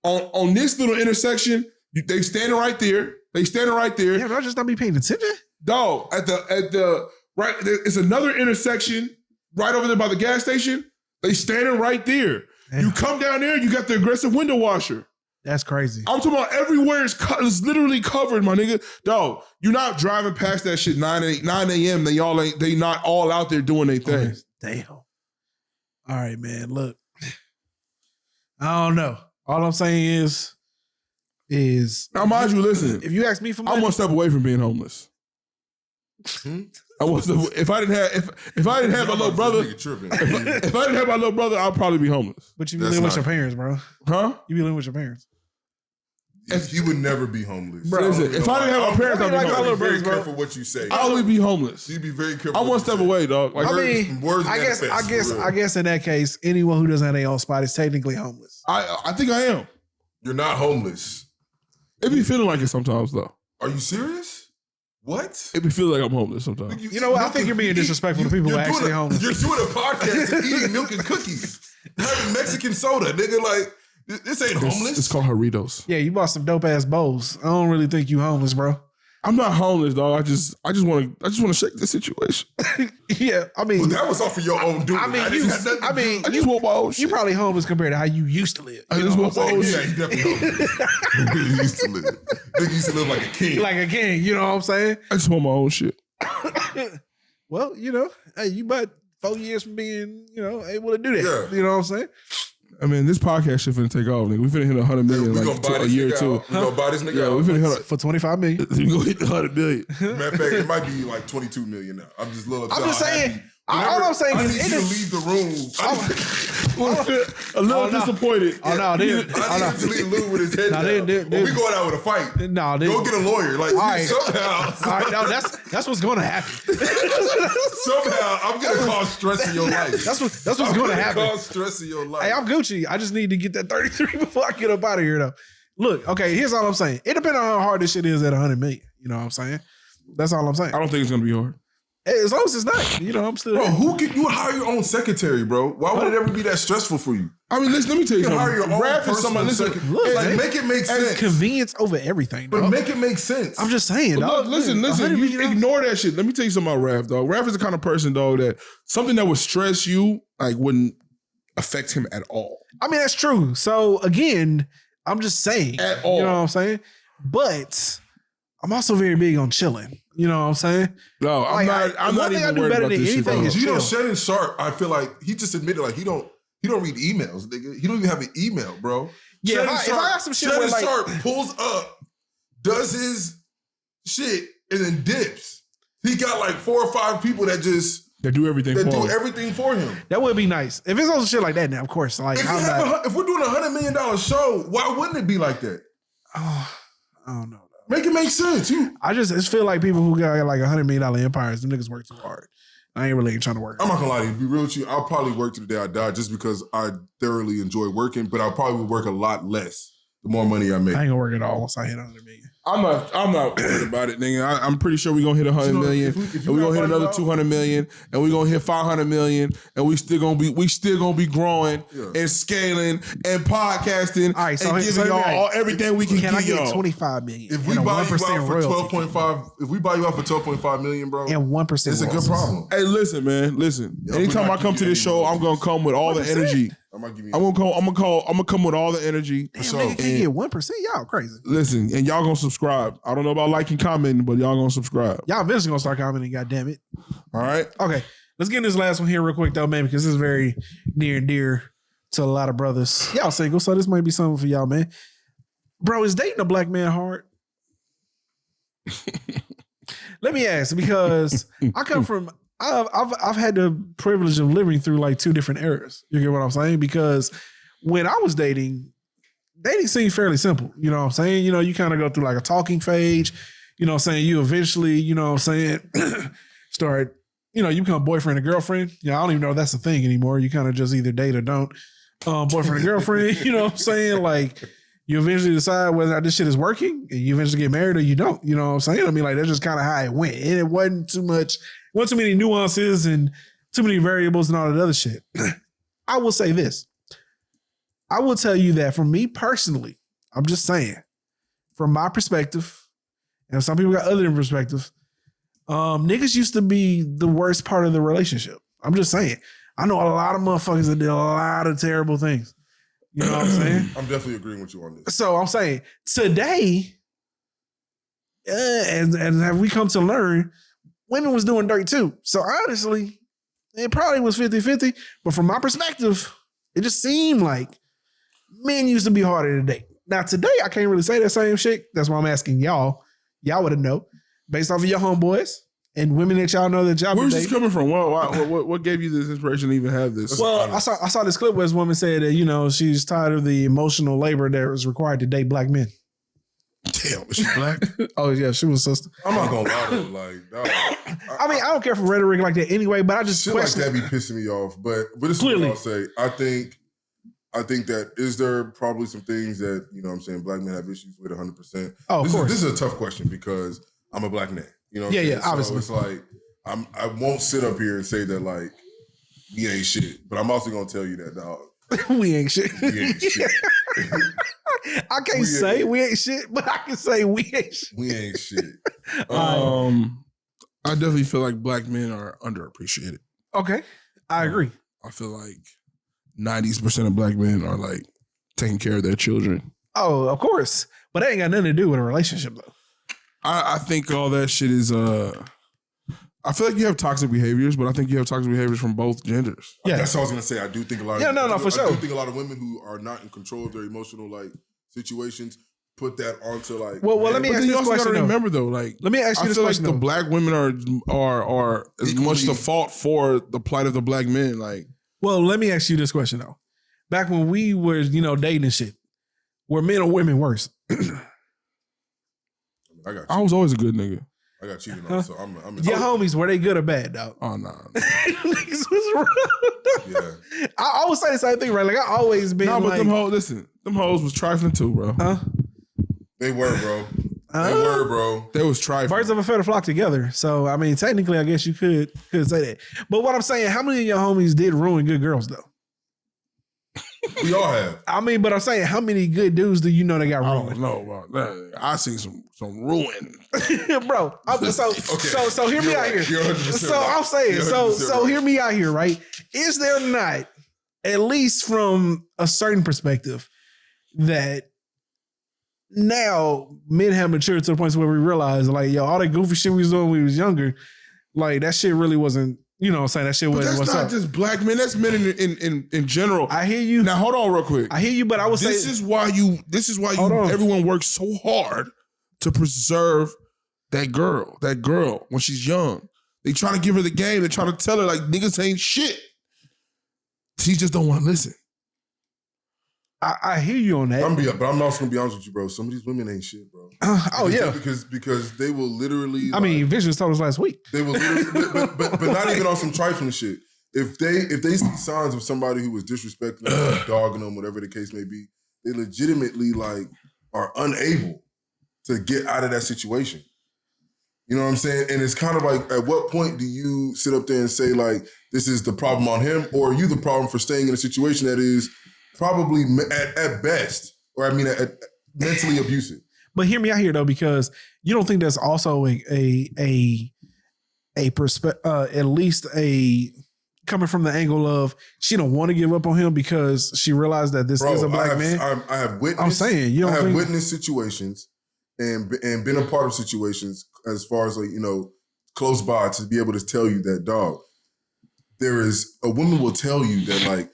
on this little intersection. They standing right there. Yeah, but I just not be paying attention. Dog, at the right, it's another intersection right over there by the gas station. They standing right there. Damn. You come down there, you got the aggressive window washer. That's crazy. I'm talking about everywhere. It's literally covered, my nigga. Dog, you're not driving past that shit 9 a.m. They not all out there doing their thing. Damn. All right, man. Look, I don't know. All I'm saying is now, mind you, listen. If you ask me for money, I'm one step away from being homeless. If I didn't have my little brother, if I didn't have my little brother, I'd probably be homeless. But you be living with your parents, bro. Huh? You be living with your parents. He would never be homeless. Bro, listen, if I didn't have my parents, I'd be homeless. Be very careful what you say. I would be homeless. You'd be very careful. I'm one step away, dog. Like, I mean, I guess in that case, anyone who doesn't have their own spot is technically homeless. I think I am. You're not homeless. It be feeling like it sometimes, though. Are you serious? What? It be feeling like I'm homeless sometimes. You know what? I think you're being disrespectful to people who are actually homeless. You're doing a podcast and eating milk and cookies. Having Mexican soda, nigga. Like, this ain't homeless. It's called Doritos. Yeah, you bought some dope ass bowls. I don't really think you homeless, bro. I'm not homeless, dog. I just want to shake the situation. Yeah, I mean, well, that was off of your own doing. I just want my own shit. You probably homeless compared to how you used to live. I just want my own shit. Yeah, he definitely homeless. Nigga used to live. Nigga used to live like a king. Like a king, you know what I'm saying? I just want my own shit. Well, you know, hey, you about 4 years from being, able to do that. Yeah. You know what I'm saying? I mean, this podcast shit finna take off, nigga. We finna hit 100 million like a year or two. We gonna buy this nigga Yeah, out. we finna hit for 25 million. We gonna hit the 100 million. Matter of fact, it might be like 22 million now. I'm just a little upset. I'm just saying. All I'm saying I is need you to leave the room. A little disappointed. Oh no, I need him to leave Lou with his head down. We going out with a fight. No, go get a lawyer. Like somehow. All right, no, that's what's going to happen. Somehow, I'm gonna cause stress in your life. That's what's going to happen. Cause stress in your life. Hey, I'm Gucci. I just need to get that 33 before I get up out of here, though. Look, okay, here's all I'm saying. It depends on how hard this shit is at 100 million. You know what I'm saying? That's all I'm saying. I don't think it's gonna be hard. As long as it's not, I'm still. Bro, you would hire your own secretary, bro? Why would it ever be that stressful for you? I mean, listen, let me tell you something. Hire your own Rap is somebody. Listen, look, like, make it make sense. Convenience over everything, but dog. make it make sense. I'm just saying, dog. Look, listen. You ignore that shit. Let me tell you something about Raph, dog. Raph is the kind of person, dog, that something that would stress you like wouldn't affect him at all. I mean, that's true. So again, I'm just saying, at all. You know what I'm saying? But I'm also very big on chilling. You know what I'm saying? No, I'm not even worried about this shit. Shannon Sharp, I feel like he just admitted like he don't read emails, nigga. He don't even have an email, bro. Yeah, if I got some shit Shannon Sharp pulls up, does his shit, and then dips. He got like 4 or 5 people that do everything for him. That would be nice. If it's also shit like that, now of course. Like if we're doing $100 million show, why wouldn't it be like that? Oh, I don't know. Make it make sense. I just feel like people who got like $100 million empires, them niggas work too hard. I ain't really trying to work. I'm not gonna lie to you. Be real with you. I'll probably work to the day I die just because I thoroughly enjoy working, but I'll probably work a lot less the more money I make. I ain't gonna work at all once I hit 100 million. I'm not worried about it, nigga. I'm pretty sure we're gonna hit 100 million, and we're gonna hit another 200 million, and we're gonna hit 500 million, and we still gonna be growing and scaling and podcasting and giving y'all everything we can give y'all. Can I get 25 million? If we buy you out for 12.5, if we buy you out for 12.5 million, bro, and 1%, it's a good problem. Hey, listen, man, listen. Anytime I come to this show, I'm gonna come with all the energy. I might give you. I'm gonna come with all the energy. Damn, nigga can't get 1%. Y'all crazy. Listen, and y'all gonna subscribe. I don't know about liking, commenting, but y'all gonna subscribe. Y'all eventually gonna start commenting. God damn it. All right. Okay, let's get in this last one here real quick though, man, because this is very near and dear to a lot of brothers. Y'all single, so this might be something for y'all, man. Bro, is dating a black man hard? Let me ask, because I come from. I've had the privilege of living through like two different eras. You get what I'm saying? Because when I was dating seemed fairly simple. You know what I'm saying? You know, you kind of go through like a talking phase. You know what I'm saying? You eventually, you know what I'm saying, start, you know, you become boyfriend and girlfriend. Yeah, I don't even know if that's a thing anymore. You kind of just either date or don't. Boyfriend and girlfriend, you know what I'm saying? Like, you eventually decide whether this shit is working and you eventually get married or you don't. You know what I'm saying? I mean, like, that's just kind of how it went. And it wasn't too many nuances and too many variables and all that other shit. I will say this. I will tell you that for me personally, I'm just saying, from my perspective, and some people got other perspectives, niggas used to be the worst part of the relationship. I'm just saying. I know a lot of motherfuckers that did a lot of terrible things. You know what I'm saying? I'm definitely agreeing with you on this. So I'm saying today, and have we come to learn, women was doing dirt too. So honestly, it probably was 50-50. But from my perspective, it just seemed like men used to be harder to date. Now today, I can't really say that same shit. That's why I'm asking y'all. Y'all would have know based off of your homeboys and women that y'all know that y'all. Where's this coming from? What gave you this inspiration to even have this? Well, I saw this clip where this woman said that, you know, she's tired of the emotional labor that was required to date black men. Damn, is she black? Oh yeah, she was sister. I'm not gonna lie though, like, dog, I mean, I don't care for rhetoric like that anyway, but I just shit question. like that be pissing me off. But this Clearly. is what I'll say. I think that is there probably some things that, you know what I'm saying, black men have issues with 100%. Oh, of course. This is a tough question because I'm a black man. You know what I'm Yeah, saying? yeah, obviously. So it's like I won't sit up here and say that like we ain't shit, but I'm also gonna tell you that, dog. We ain't shit. We ain't shit. I can't say we ain't shit, but I can say we ain't shit. We ain't shit. I definitely feel like black men are underappreciated. Okay, I agree. I feel like 90% of black men are like taking care of their children. Oh, of course, but that ain't got nothing to do with a relationship though. I think all that shit is I feel like you have toxic behaviors, but I think you have toxic behaviors from both genders. Yeah, that's what I was gonna say. I do think a lot. For sure. I do think a lot of women who are not in control of their emotional like situations put that onto like. Well, let me But ask then you you this also question. gotta remember though, like Let me ask you I this feel question. like the black women are as Equally. much the fault for the plight of the black men. Like, Well, let me ask you this question though. Back when we were, you know, dating and shit, were men or women worse? I was always a good nigga. I got cheated on, so I'm Your homies, were they good or bad, dog? Oh no. Niggas was wrong. Yeah. I always say the same thing, right? Like I always been No, but like, them hoes was trifling too, bro. They were, bro. They were, bro. They was trifling. birds of a feather flock together. So I mean, technically, I guess you could say that. But what I'm saying, how many of your homies did ruin good girls though? We all have. I mean, but I'm saying, how many good dudes do you know that got I ruined? don't know about that. I seen some ruin. Bro, so hear me out here. You're 100% So right. I'm saying, You're so 100% right. hear me out here, right? Is there not, at least from a certain perspective, that now men have matured to the point where we realize, like, yo, all that goofy shit we was doing when we was younger, like that shit really wasn't, you know what I'm saying? That shit But wasn't that's what's not up. just black men. That's men in general. I hear you. Now hold on real quick. I hear you, but I would say This is why Hold on. everyone works so hard to preserve that girl when she's young. They try to give her the game. They try to tell her like niggas ain't shit. She just don't want to listen. I hear you on that. But I'm also gonna be honest with you, bro. Some of these women ain't shit, bro. Because they will literally. I mean, Visions told us last week. They will literally, but not even on some trifling shit. If they see signs of somebody who was disrespecting them, dogging them, whatever the case may be, they legitimately like are unable to get out of that situation. You know what I'm saying? And it's kind of like, at what point do you sit up there and say like, this is the problem on him, or are you the problem for staying in a situation that is probably at best, or at mentally abusive? But hear me out here though, because you don't think that's also a at least a coming from the angle of she don't want to give up on him because she realized that this is a black man. I have witnessed. I'm saying you don't I have think witnessed situations and been a part of situations as far as like close by to be able to tell you that dog. There is a woman will tell you that like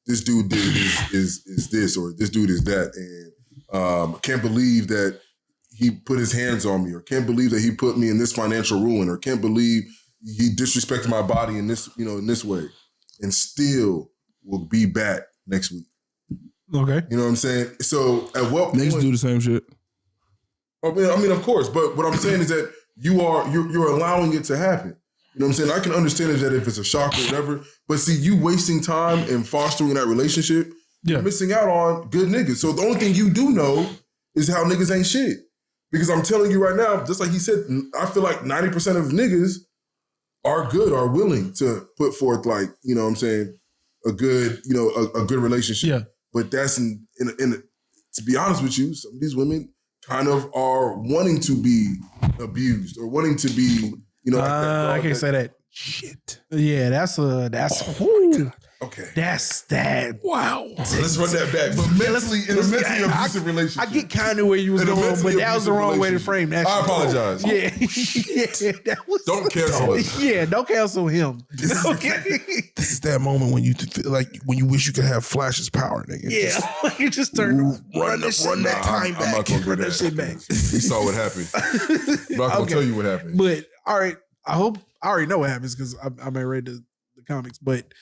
this dude is this or this dude is that, and can't believe that he put his hands on me, or can't believe that he put me in this financial ruin, or can't believe he disrespected my body in this in this way, and still will be back next week. Okay, you know what I'm saying? So at what Niggas point, do the same shit. I mean, of course, but what I'm saying is that you're allowing it to happen. You know what I'm saying? I can understand that if it's a shock or whatever, but see, you wasting time and fostering that relationship, you're missing out on good niggas. So the only thing you do know is how niggas ain't shit. Because I'm telling you right now, just like he said, I feel like 90% of niggas are good, are willing to put forth like, you know what I'm saying, a good, a good relationship. Yeah. But that's to be honest with you, some of these women kind of are wanting to be abused or wanting to be, I can't say that. Shit. Yeah, that's whoo. Okay. That's that. Wow. Let's run that back. But mentally, in a mentally abusive relationship. I get kind of where you was going, but that was the wrong way to frame that. I apologize. Yeah. Yeah, that was don't cancel it. Yeah, don't cancel him. This is that moment when you feel like when you wish you could have Flash's power, nigga. Yeah, you just turn run that time back. I'm not gonna do Run that shit back. We saw what happened. I'm not gonna tell you what happened. But all right, I already know what happens because I may read the comics. But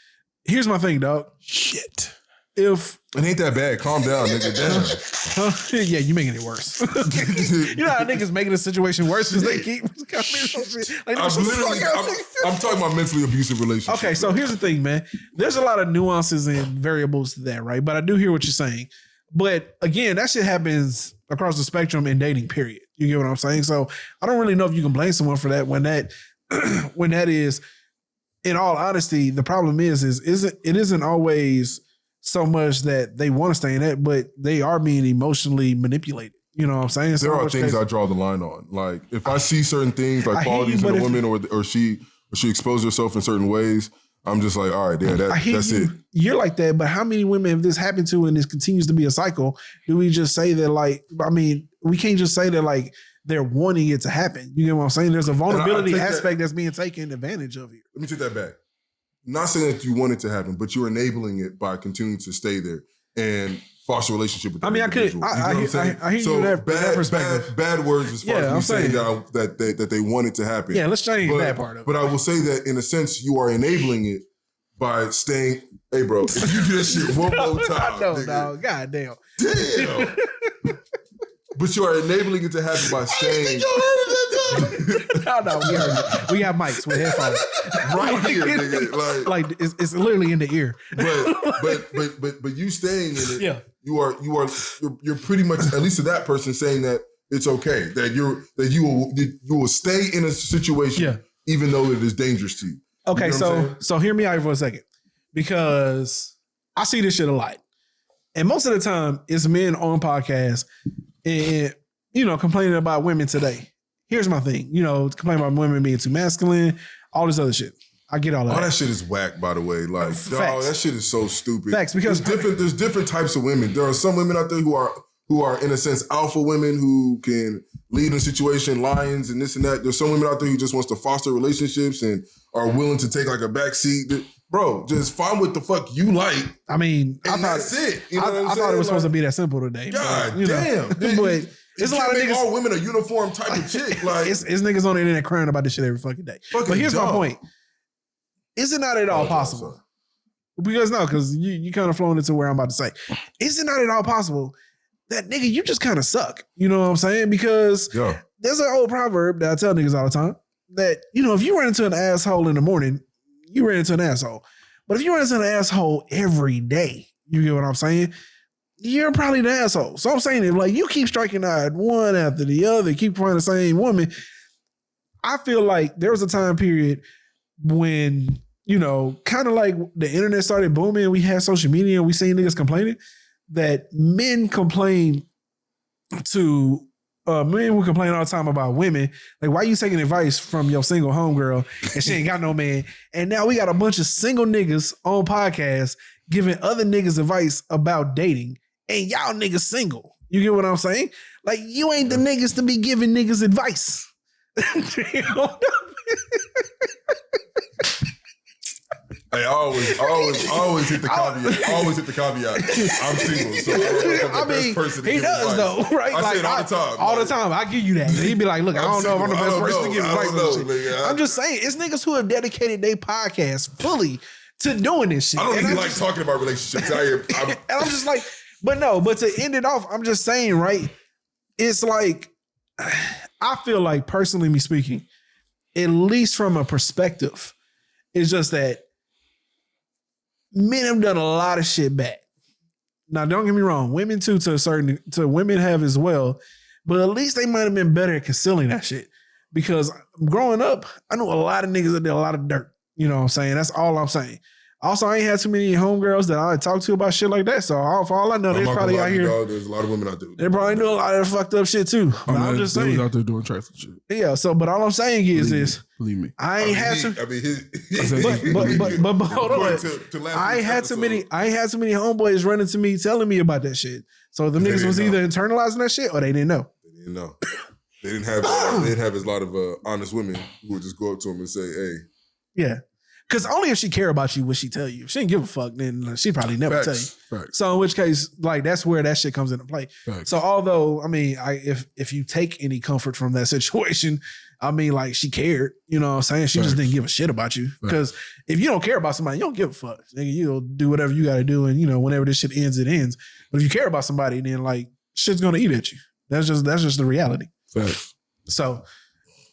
here's my thing, dog. Shit. It ain't that bad. Calm down, nigga. Damn. Yeah, you making it worse. You know how niggas making the situation worse because they keep like, I'm talking about mentally abusive relationships. Okay, so here's the thing, man. There's a lot of nuances and variables to that, right? But I do hear what you're saying. But again, that shit happens across the spectrum in dating, period. You get what I'm saying? So I don't really know if you can blame someone for that when that is, in all honesty, the problem is it isn't always so much that they want to stay in that, but they are being emotionally manipulated. You know what I'm saying? There are things I draw the line on. Like if I see certain things, like qualities in a woman, or she exposed herself in certain ways, I'm just like, all right, yeah, that's it. You're like that, but how many women have this happened to and this continues to be a cycle? Do we just say that like, I mean, we can't just say that like they're wanting it to happen. You get what I'm saying? There's a vulnerability aspect that's being taken advantage of here. Let me take that back. Not saying that you want it to happen, but you're enabling it by continuing to stay there and foster a relationship with the individual. I hear you that perspective. Bad words as far as me saying that they want it to happen. Yeah, let's change that part of it. But I will say that in a sense, you are enabling it by staying. Hey, bro, if you do that shit one more time, I know, dog. God damn. Damn. But you are enabling it to happen by staying. No, we have mics with headphones right here, nigga. Like it's literally in the ear. But you staying in it. Yeah. You're pretty much, at least to that person, saying that it's okay, that you will stay in a situation even though it is dangerous to you. Okay, you know so hear me out for a second, because I see this shit a lot, and most of the time it's men on podcasts and complaining about women today. Here's my thing, complaining about women being too masculine, all this other shit. I get all of that. All that shit is whack, by the way. Like, dog, that shit is so stupid. Facts, because there's different types of women. There are some women out there who are in a sense alpha women who can lead in a situation, lions and this and that. There's some women out there who just wants to foster relationships and are willing to take like a back seat. Bro, just find what the fuck you like. I mean, that's it. You know what I'm I thought it was supposed to be that simple today. God damn. But it's a lot of niggas. All women a uniform type of chick. Like it's niggas on the internet crying about this shit every fucking day. But here's my point. Is it not at all possible? Because you kind of flowing into where I'm about to say. Is it not at all possible that nigga, you just kind of suck? You know what I'm saying? Because there's an old proverb that I tell niggas all the time that, if you run into an asshole in the morning, you ran into an asshole. But if you run into an asshole every day, you get what I'm saying? You're probably the asshole. So I'm saying, if like you keep striking out one after the other, keep finding the same woman, I feel like there was a time period when, kind of like the internet started booming, we had social media and we seen niggas complaining, that men complain to men will complain all the time about women. Like, why you taking advice from your single homegirl and she ain't got no man? And now we got a bunch of single niggas on podcasts giving other niggas advice about dating, and y'all niggas single. You get what I'm saying? Like, you ain't the niggas to be giving niggas advice. Hey, I always hit the caveat. Always hit the caveat. I'm single, so I'm the best person to he give does advice. though, right? I say it all the time. All the time. I give you that. He'd be like, look, I don't know if I'm the best person to give advice. Nigga. I'm just saying, it's niggas who have dedicated their podcast fully to doing this shit. I don't even like talking about relationships. And I'm just like, but to end it off, I'm just saying, right? It's like, I feel like, personally me speaking, at least from a perspective, it's just that men have done a lot of shit back. Now, don't get me wrong, women too, to women have as well, but at least they might have been better at concealing that shit. Because growing up, I knew a lot of niggas that did a lot of dirt. You know what I'm saying? That's all I'm saying. Also, I ain't had too many homegirls that I talk to about shit like that. So for all I know, there's probably out here. There's a lot of women out there. They probably do a lot of fucked up shit too. But I'm just saying. They was out there doing trifling shit. Yeah. So, but all I'm saying is this. Believe me. I ain't had to. But hold on. I ain't had too many homeboys running to me telling me about that shit. So the niggas was either internalizing that shit or they didn't know. They didn't know. They didn't have as lot of honest women who would just go up to them and say, "Hey." Yeah. Because only if she care about you would she tell you. If she didn't give a fuck, then she probably never tell you. Facts. So in which case, like, that's where that shit comes into play. Facts. So although, I mean, if you take any comfort from that situation, I mean, like, she cared. You know what I'm saying? She just didn't give a shit about you. Because if you don't care about somebody, you don't give a fuck. You'll do whatever you got to do, and whenever this shit ends, it ends. But if you care about somebody, then like shit's gonna eat at you. That's just the reality. Facts. So,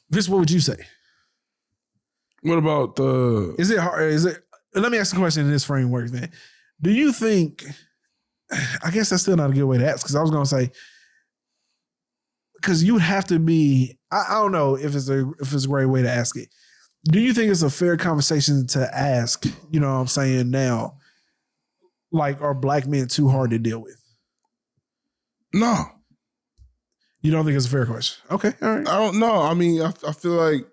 Vince, what would you say? What about the? Is it hard? Let me ask the question in this framework then. Do you think? I guess that's still not a good way to ask, because I was gonna say, because you would have to be. I don't know if it's a great way to ask it. Do you think it's a fair conversation to ask? You know what I'm saying now. Like, are black men too hard to deal with? No. You don't think it's a fair question? Okay, all right. I don't know. I mean, I feel like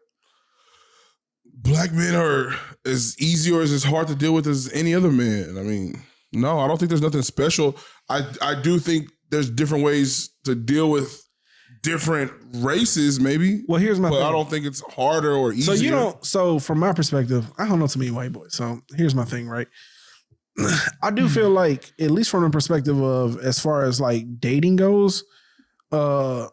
black men are as easy or as hard to deal with as any other man. I mean, no, I don't think there's nothing special. I do think there's different ways to deal with different races, maybe. Well, here's my thing. I don't think it's harder or easier. So from my perspective, I don't know too many white boys. So here's my thing, right? I do feel like, at least from the perspective of, as far as like dating goes, white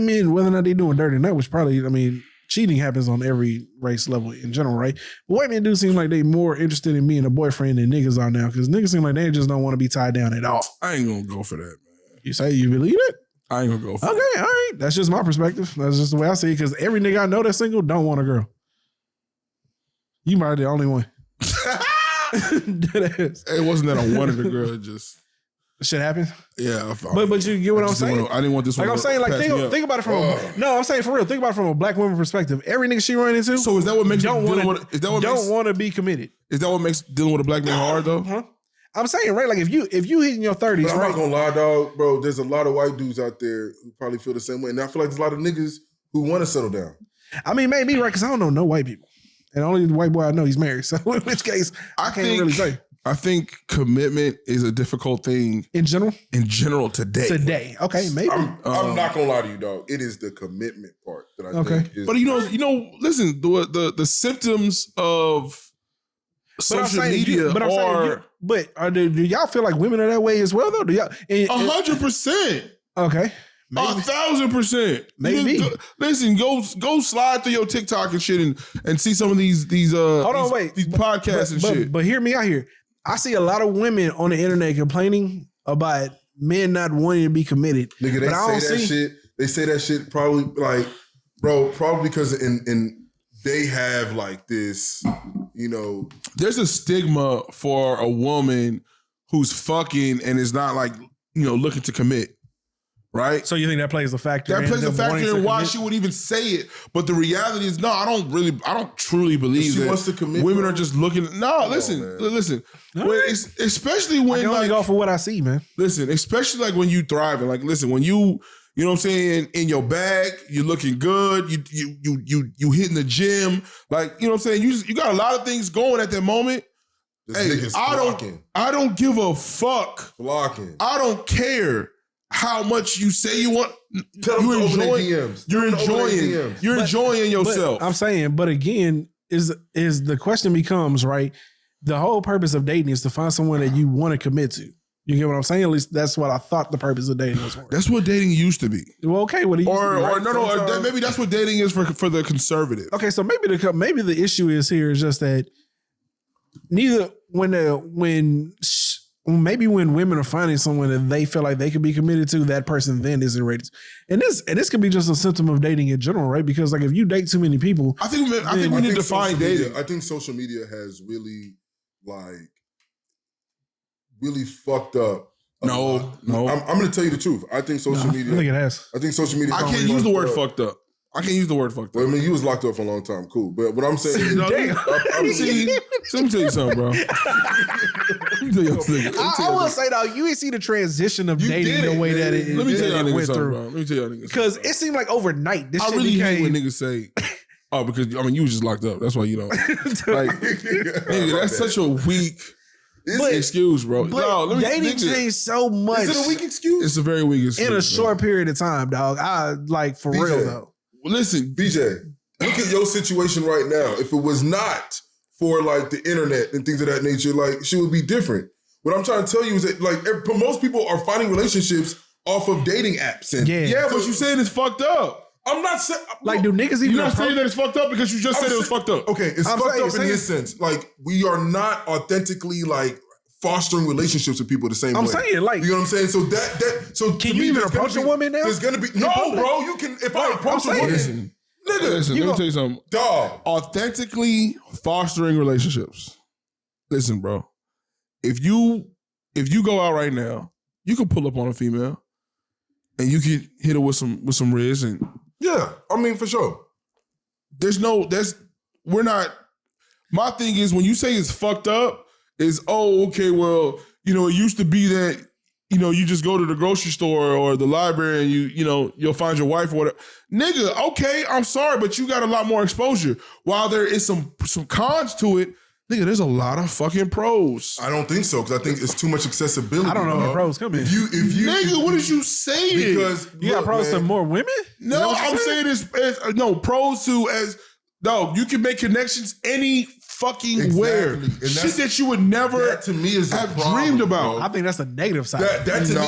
men, whether or not they doing dirty or not, which probably, I mean, cheating happens on every race level in general, right? But white men do seem like they more interested in being a boyfriend than niggas are now, because niggas seem like they just don't want to be tied down at all. I ain't gonna go for that, man. You say you believe it? I ain't gonna go for it. Okay, all right. That's just my perspective. That's just the way I see it, because every nigga I know that's single don't want a girl. You might be the only one. It wasn't that I wanted a girl, it just shit happened. Yeah, but you get what I'm saying. I didn't want this one. Like I'm saying, like think about it from I'm saying for real. Think about it from a black woman perspective. Every nigga she run into. So is that what makes don't want to be committed? Is that what makes dealing with a black man hard though? Huh? I'm saying, right, like if you hitting your 30s, but I'm right? not gonna lie, dog, bro. There's a lot of white dudes out there who probably feel the same way, and I feel like there's a lot of niggas who want to settle down. I mean, maybe right, because I don't know no white people, and only the white boy I know he's married. So in which case, I can't really say. I think commitment is a difficult thing in general. In general, today. Okay, maybe. I'm not gonna lie to you, dog. It is the commitment part that I think is. But listen, the symptoms of social media are. Do y'all feel like women are that way as well, though? Do y'all? 100%. Okay. Maybe. 1,000%. Maybe. Listen, go slide through your TikTok and shit and see some of these these podcasts and shit. But hear me out here. I see a lot of women on the internet complaining about men not wanting to be committed. Nigga, they say that shit probably like, bro, probably because in they have like this, There's a stigma for a woman who's fucking and is not like, looking to commit. Right? So you think that plays a factor? That plays a factor in why she would even say it. But the reality is, no, I don't truly believe she that wants to commit, women bro. are just looking. No, listen. Especially when I can only go for what I see, man. Listen, especially like when you thriving. Like, listen, when you you know what I'm saying, in your bag, you're looking good, you hitting the gym, like, you know what I'm saying, you got a lot of things going at that moment. This nigga's flocking. I don't give a fuck. Flocking. I don't care how much you say you want. Tell them to open their DMs. You're enjoying yourself. I'm saying, but again, is the question becomes, right? The whole purpose of dating is to find someone that you want to commit to. You get what I'm saying? At least that's what I thought the purpose of dating was for. That's what dating used to be. Well, okay, what it used to be, right? Maybe that's what dating is for the conservative. Okay, so maybe the issue is here is just that when women are finding someone that they feel like they could be committed to, that person then isn't ready to. And this could be just a symptom of dating in general, right? Because like if you date too many people, I think we need to define dating. I think social media has really really fucked up. No. I'm going to tell you the truth. I think social media. I think it has. I think social media. I can't use the word fucked up. I can't use the word fucked up. Well, I mean, you was locked up for a long time. Cool. But what I'm saying is, let me tell you something, bro. I will say though, you ain't see the transition of dating the way that it Let me tell y'all niggas went something, through. bro. Let me tell y'all niggas Because it seemed like overnight. This I shit really hate when became. niggas say, "Oh, because you was just locked up. That's why you don't." Like, nigga, that's such a weak excuse, bro. But dating changed so much. Is it a weak excuse? It's a very weak excuse In a short period of time, dog. I like for real though. Well, listen, BJ, look at your situation right now. If it was not for like the internet and things of that nature, like shit would be different. What I'm trying to tell you is that like most people are finding relationships off of dating apps. And but you saying it's fucked up. I'm not saying like, do niggas even? You're not saying that it's fucked up because you just said it was fucked up. Okay, it's fucked up in this sense. Like we are not authentically like fostering relationships with people the same way. I'm saying like, you know what I'm saying. So can you even approach a woman now? There's gonna be no, bro. You can if I approach a woman. Listen, let me tell you something. Dog. Authentically fostering relationships. Listen, bro. If you go out right now, you can pull up on a female and you can hit her with some riz and yeah, I mean for sure. We're not. My thing is when you say it's fucked up, is okay, well, it used to be that, you just go to the grocery store or the library and you'll find your wife or whatever. Nigga, okay, I'm sorry, but you got a lot more exposure. While there is some cons to it, nigga, there's a lot of fucking pros. I don't think so, because I think it's too much accessibility. I don't know where pros come in. If you nigga, what did you say? Because you got pros to more women? No, I'm saying it's pros to you can make connections any fucking where. Shit that you would never that to me is have dreamed about. Bro. I think that's the negative side. That to me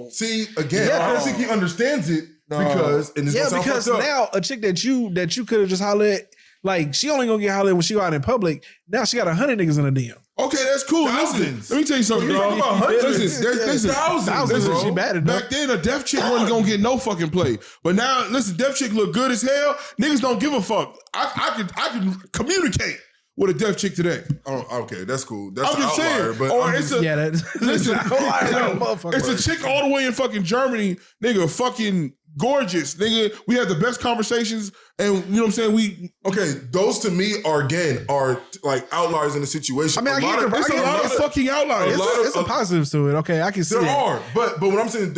is, see, again, I don't think he understands it because now a chick that you could have just hollered at, like she only gonna get hollered when she go out in public. Now she got 100 niggas in a DM. Okay, that's cool. Thousands. Let me tell you something, dog. Listen, thousands. She bad enough. Back then, a deaf chick wasn't gonna get no fucking play. But now, listen, deaf chick look good as hell. Niggas don't give a fuck. I can communicate with a deaf chick today. Oh, okay, that's cool. That's I'm just outlier, saying. but Or listen, it's a chick all the way in fucking Germany, nigga, fucking gorgeous, nigga. We had the best conversations, and you know what I'm saying. Those to me are like outliers in the situation. I mean, there's a lot of fucking outliers. It's a positives to it. Okay, I can see there that. are, but what I'm saying,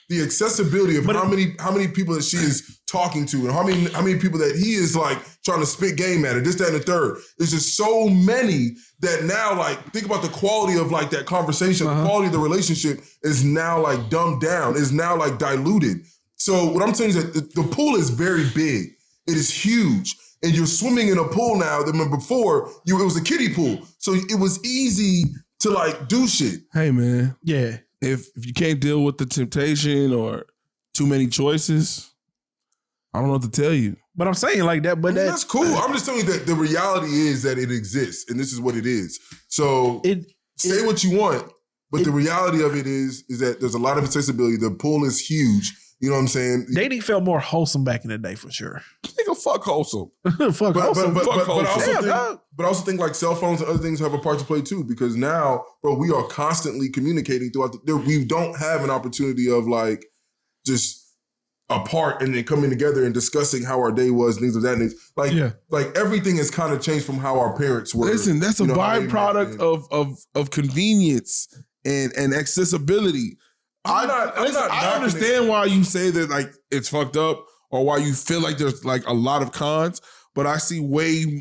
the accessibility of how many people that she is talking to, and how many people that he is like trying to spit game at her, this, that, and the third. There's just so many that now, like, think about the quality of like that conversation, the quality of the relationship is now like dumbed down, is now like diluted. So what I'm saying is that the pool is very big. It is huge. And you're swimming in a pool now that before it was a kiddie pool. So it was easy to like do shit. Hey man. Yeah. If you can't deal with the temptation or too many choices, I don't know what to tell you. But I'm saying like that, but that's cool. I'm just telling you that the reality is that it exists and this is what it is. So say what you want, but the reality of it is that there's a lot of accessibility. The pool is huge. You know what I'm saying? Dating felt more wholesome back in the day for sure. Nigga, fuck wholesome. Fuck wholesome. But I also think like cell phones and other things have a part to play too, because now, bro, we are constantly communicating throughout we don't have an opportunity of like just apart and then coming together and discussing how our day was, things of that nature. Like everything has kind of changed from how our parents were. Listen, that's a byproduct of convenience and accessibility. I'm not I knocking understand why you say that like it's fucked up or why you feel like there's like a lot of cons, but I see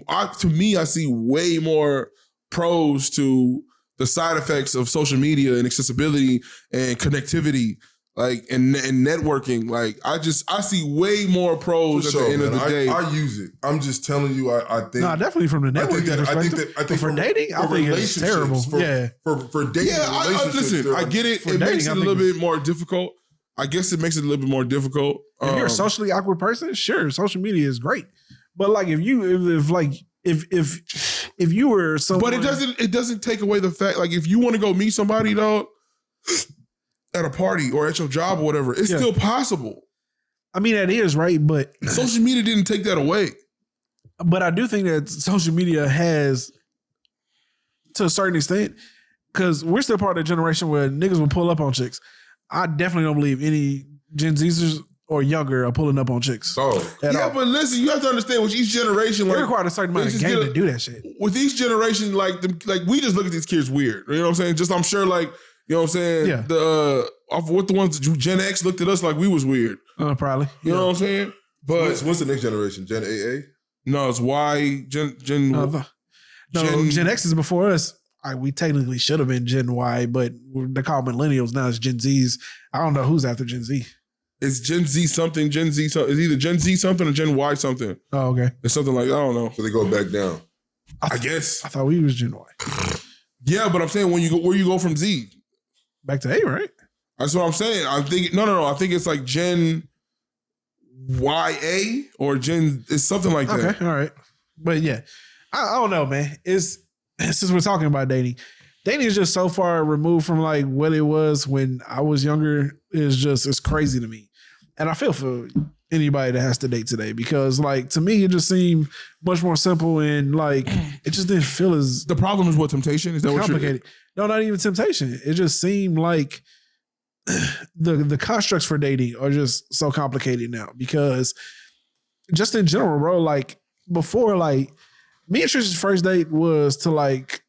I see way more pros to the side effects of social media and accessibility and connectivity, like and networking. Like I see way more pros For at sure, the end of man. the day. I use it. I'm just telling you. I think. No, definitely from the networking perspective. I think for dating, I think it's terrible. For dating, relationships. Listen, I get it. It makes it a little bit more difficult. I guess it makes it a little bit more difficult. If you're a socially awkward person, sure, social media is great. But like if you were someone, but it doesn't take away the fact, like if you want to go meet somebody, dog, at a party or at your job or whatever, it's still possible. I mean, that is right, but social media didn't take that away. But I do think that social media has, to a certain extent, because we're still part of the generation where niggas will pull up on chicks. I definitely don't believe any Gen Zers or younger are pulling up on chicks. Oh, yeah, but listen, you have to understand with each generation, They like require a certain amount of game to do that shit. with each generation, like we just look at these kids weird. You know what I'm saying? Just I'm sure, like you know what I'm saying. Yeah. What the ones Gen X looked at us like we was weird. Probably. You know what I'm saying? But what's the next generation? Gen AA? No, it's Y. Gen. Gen X is before us. We technically should have been Gen Y, but they call millennials now. It's Gen Zs. I don't know who's after Gen Z. It's Gen Z something. Gen Z something. It's either Gen Z something or Gen Y something. Oh, okay. It's something like I don't know. So they go back down. I guess. I thought we was Gen Y. Yeah, but I'm saying where you go from Z back to A, right? That's what I'm saying. I think no. I think it's like Gen YA or Gen. It's something like that. Okay, all right. But yeah, I don't know, man. Since we're talking about dating is just so far removed from like what it was when I was younger. It's crazy to me. And I feel for anybody that has to date today because like to me it just seemed much more simple and like it just didn't feel as the problem is what temptation is that complicated. No, not even temptation. It just seemed like the constructs for dating are just so complicated now because just in general, bro, like before, like me and Trish's first date was to like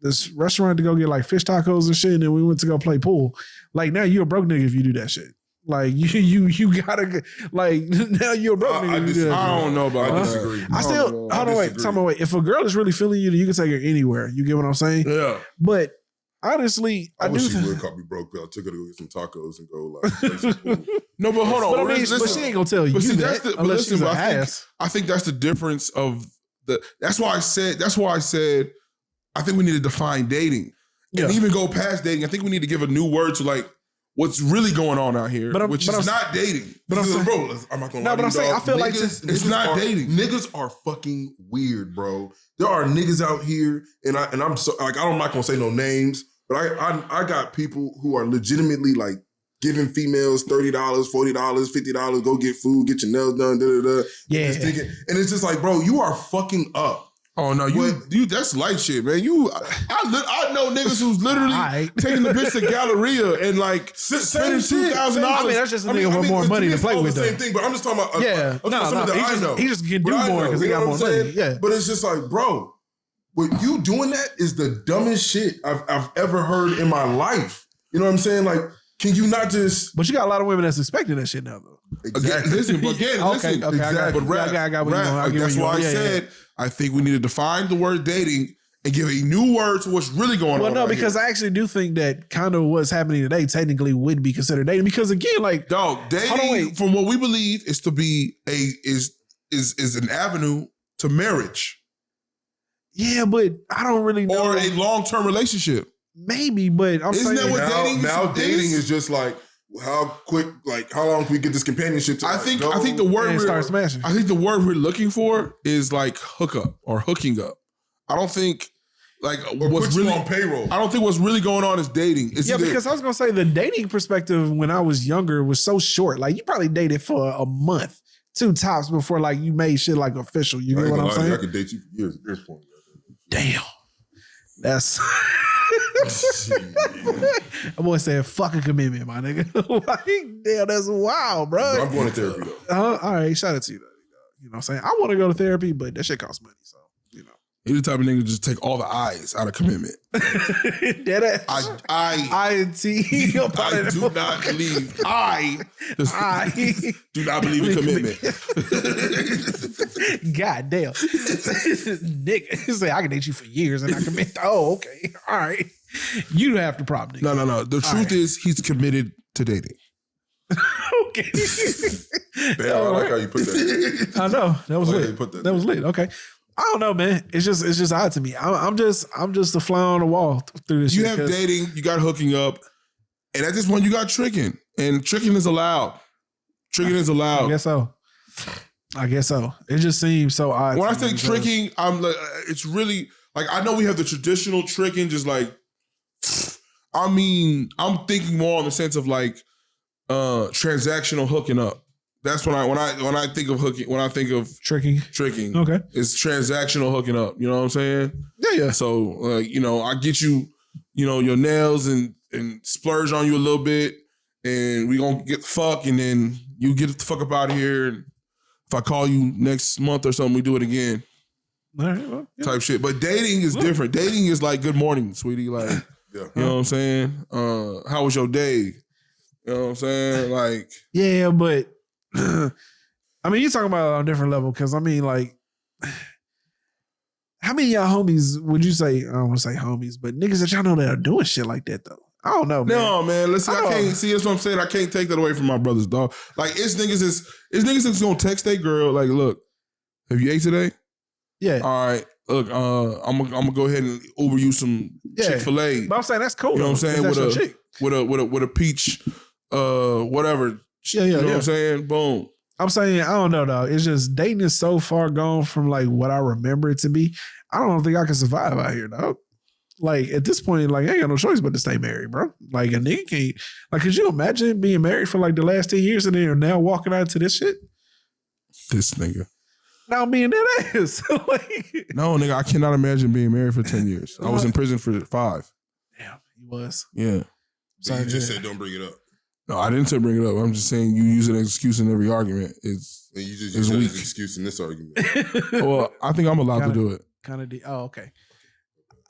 this restaurant to go get like fish tacos and shit, and then we went to go play pool. Like now you're a broke nigga if you do that shit. Like you gotta like now you're a broke nigga. If you do that I don't know about I disagree. I still hold on, wait. Tell me, wait. If a girl is really feeling you, then you can take her anywhere. You get what I'm saying? Yeah. But honestly, I wish she would call me broke, but I took her to go get some tacos and go like. No, but hold on. But, I mean, but she ain't gonna tell you that unless she's an ass. I think that's the difference of the. That's why I said. I think we need to define dating and even go past dating. I think we need to give a new word to like what's really going on out here, which is not dating. But I'm saying, bro, I'm not gonna lie. No, but I'm saying I feel like it's not dating. Niggas are fucking weird, bro. There are niggas out here, and I'm so like I'm not gonna say no names, but I got people who are legitimately like giving females $30, $40, $50, go get food, get your nails done, Yeah, and it's just like, bro, you are fucking up. Oh no, you that's light shit, man. I know niggas who's literally taking the bitch to Galleria and like spending $2,000. I mean, that's just a nigga with more money to play with. Same thing, but I'm just talking about I know. He just can do more because he got more money. Yeah, but it's just like, bro, what you doing that is the dumbest shit I've ever heard in my life. You know what I'm saying? Like, can you not just? But you got a lot of women that's expecting that shit now, though. Exactly. Listen. Okay, exactly. I got what you Rap, that's why I said I think we need to define the word dating and give a new word to what's really going on. Well, no, because I actually do think that kind of what's happening today technically would be considered dating. Because again, like, dog, dating from what we believe is to be is an avenue to marriage. Yeah, but I don't really know. Or a long-term relationship. Maybe, but I'm saying that what dating now dating is just like how quick, like how long can we get this companionship? I think the word start smashing. I think the word we're looking for is like hookup or hooking up. I don't think like what's really on payroll. I don't think what's really going on is dating. It's because I was gonna say the dating perspective when I was younger was so short. Like you probably dated for a month, 2 tops before like you made shit like official. You know what I'm saying? I could date you for years at this point. Damn, that's. I'm always saying fuck a commitment, my nigga. Like, damn, that's wild, bro. But I'm going to therapy though. All right, shout out to you though. You know what I'm saying? I want to go to therapy, but that shit costs money. So, you know. He's the type of nigga to just take all the I's out of commitment. Dead ass. I-N-T. I do not believe do not believe in commitment. God damn. Nigga, say I can date you for years and I commit. Oh, okay. All right. You have the problem, nigga. No. The truth is he's committed to dating. Okay. Damn, I like how you put that. I know. That was I like how lit. you put that. That was lit. Okay. I don't know, man. It's just odd to me. I'm just a fly on the wall through this You shit. have dating, you got hooking up, and at this point you got tricking. And tricking is allowed. Tricking is allowed. I guess so. It just seems so odd. When I say tricking, I'm like, it's really like, I know we have the traditional tricking, just like, I mean, I'm thinking more in the sense of like transactional hooking up. That's when I think of hooking. When I think of tricking, okay, it's transactional hooking up. You know what I'm saying? Yeah. So, you know, I get you, you know, your nails and splurge on you a little bit, and we gonna get the fuck, and then you get the fuck up out of here. And if I call you next month or something, we do it again. All right, well, yeah. Type shit. But dating is different. Dating is like, good morning, sweetie. Like, you know what I'm saying? How was your day? You know what I'm saying? Like, yeah, but I mean, you're talking about it on a different level, because I mean, like, how many of y'all homies would you say? I don't want to say homies, but niggas that y'all know that are doing shit like that though. I don't know, man. No, man. Listen, I can't see. That's what I'm saying. I can't take that away from my brothers, dog. Like, it's niggas that's gonna text their girl, like, look, have you ate today? Yeah. All right. Look, I'm gonna go ahead and Uber you some Chick-fil-A. But I'm saying that's cool. You know what I'm saying? With a peach, whatever. Yeah. You know what I'm saying? Boom. I'm saying, I don't know, dog. It's just dating is so far gone from like what I remember it to be. I don't think I can survive out here, dog. Like, at this point, like, I ain't got no choice but to stay married, bro. Like, a nigga can't, like, could you imagine being married for like the last 10 years and then you're now walking out to this shit? This nigga. Now being that ass. Like, no, nigga, I cannot imagine being married for 10 years. I was in prison for 5. Damn, he was. Yeah. So you just said don't bring it up. No, I didn't say bring it up. I'm just saying you use it as an excuse in every argument. And you just use it as an excuse in this argument. Well, I think I'm allowed to do it. Oh, okay.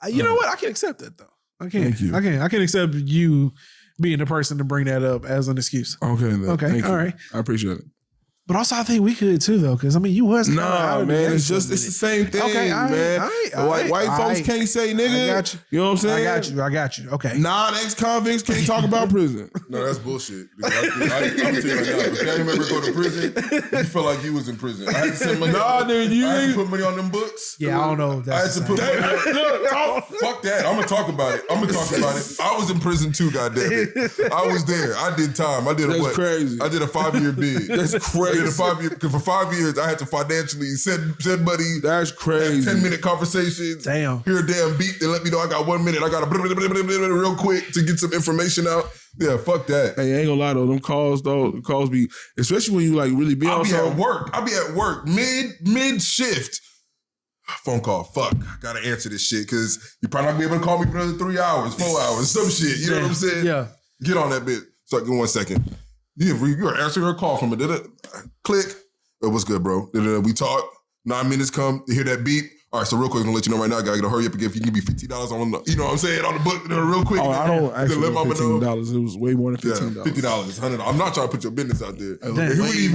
You know what? I can accept that though. I can. Thank you. I can accept you being the person to bring that up as an excuse. Okay. Then. Okay. Thank All you. right. I appreciate it. But also, I think we could too, though, because I mean, you was nah, man. It's the same thing, man. White folks can't say nigga. I got you. You know what I'm saying? I got you. Okay. Non-ex-convicts can't talk about prison. No, that's bullshit. I'm tell you right now, if family member go to prison, you feel like you was in prison. I had to send money. Nigga, I had to put money on them books. Yeah, I don't know. I had to put money on. Fuck that. I'm gonna talk about it. I was in prison too. Goddamn it. I was there. I did time. I did That's crazy. I did a 5-year bid. That's crazy. I did a 5-year because for 5 years I had to financially send money. That's crazy. 10-minute conversations. Damn. Hear a damn beat. They let me know I got 1 minute. I got to real quick to get some information out. Yeah, fuck that. Hey, I ain't gonna lie though. Them calls be, especially when you like really be on I'll be at work mid shift. Phone call. Fuck. I gotta answer this shit because you're probably not gonna be able to call me for another 3 hours, 4 hours, some shit. You know what I'm saying? Yeah. Get on that bit. So give me 1 second. You're answering her call from it. Click. What's good, bro? We talk. 9 minutes come. You hear that beep. All right, so real quick, I'm gonna let you know right now, I gotta hurry up and if you give me $50 on the, you know what I'm saying, on the book, real quick. Oh, I don't actually let know mama know. $15. It was way more than $15. Yeah, $50, $100. I'm not trying to put your business out there. Damn. He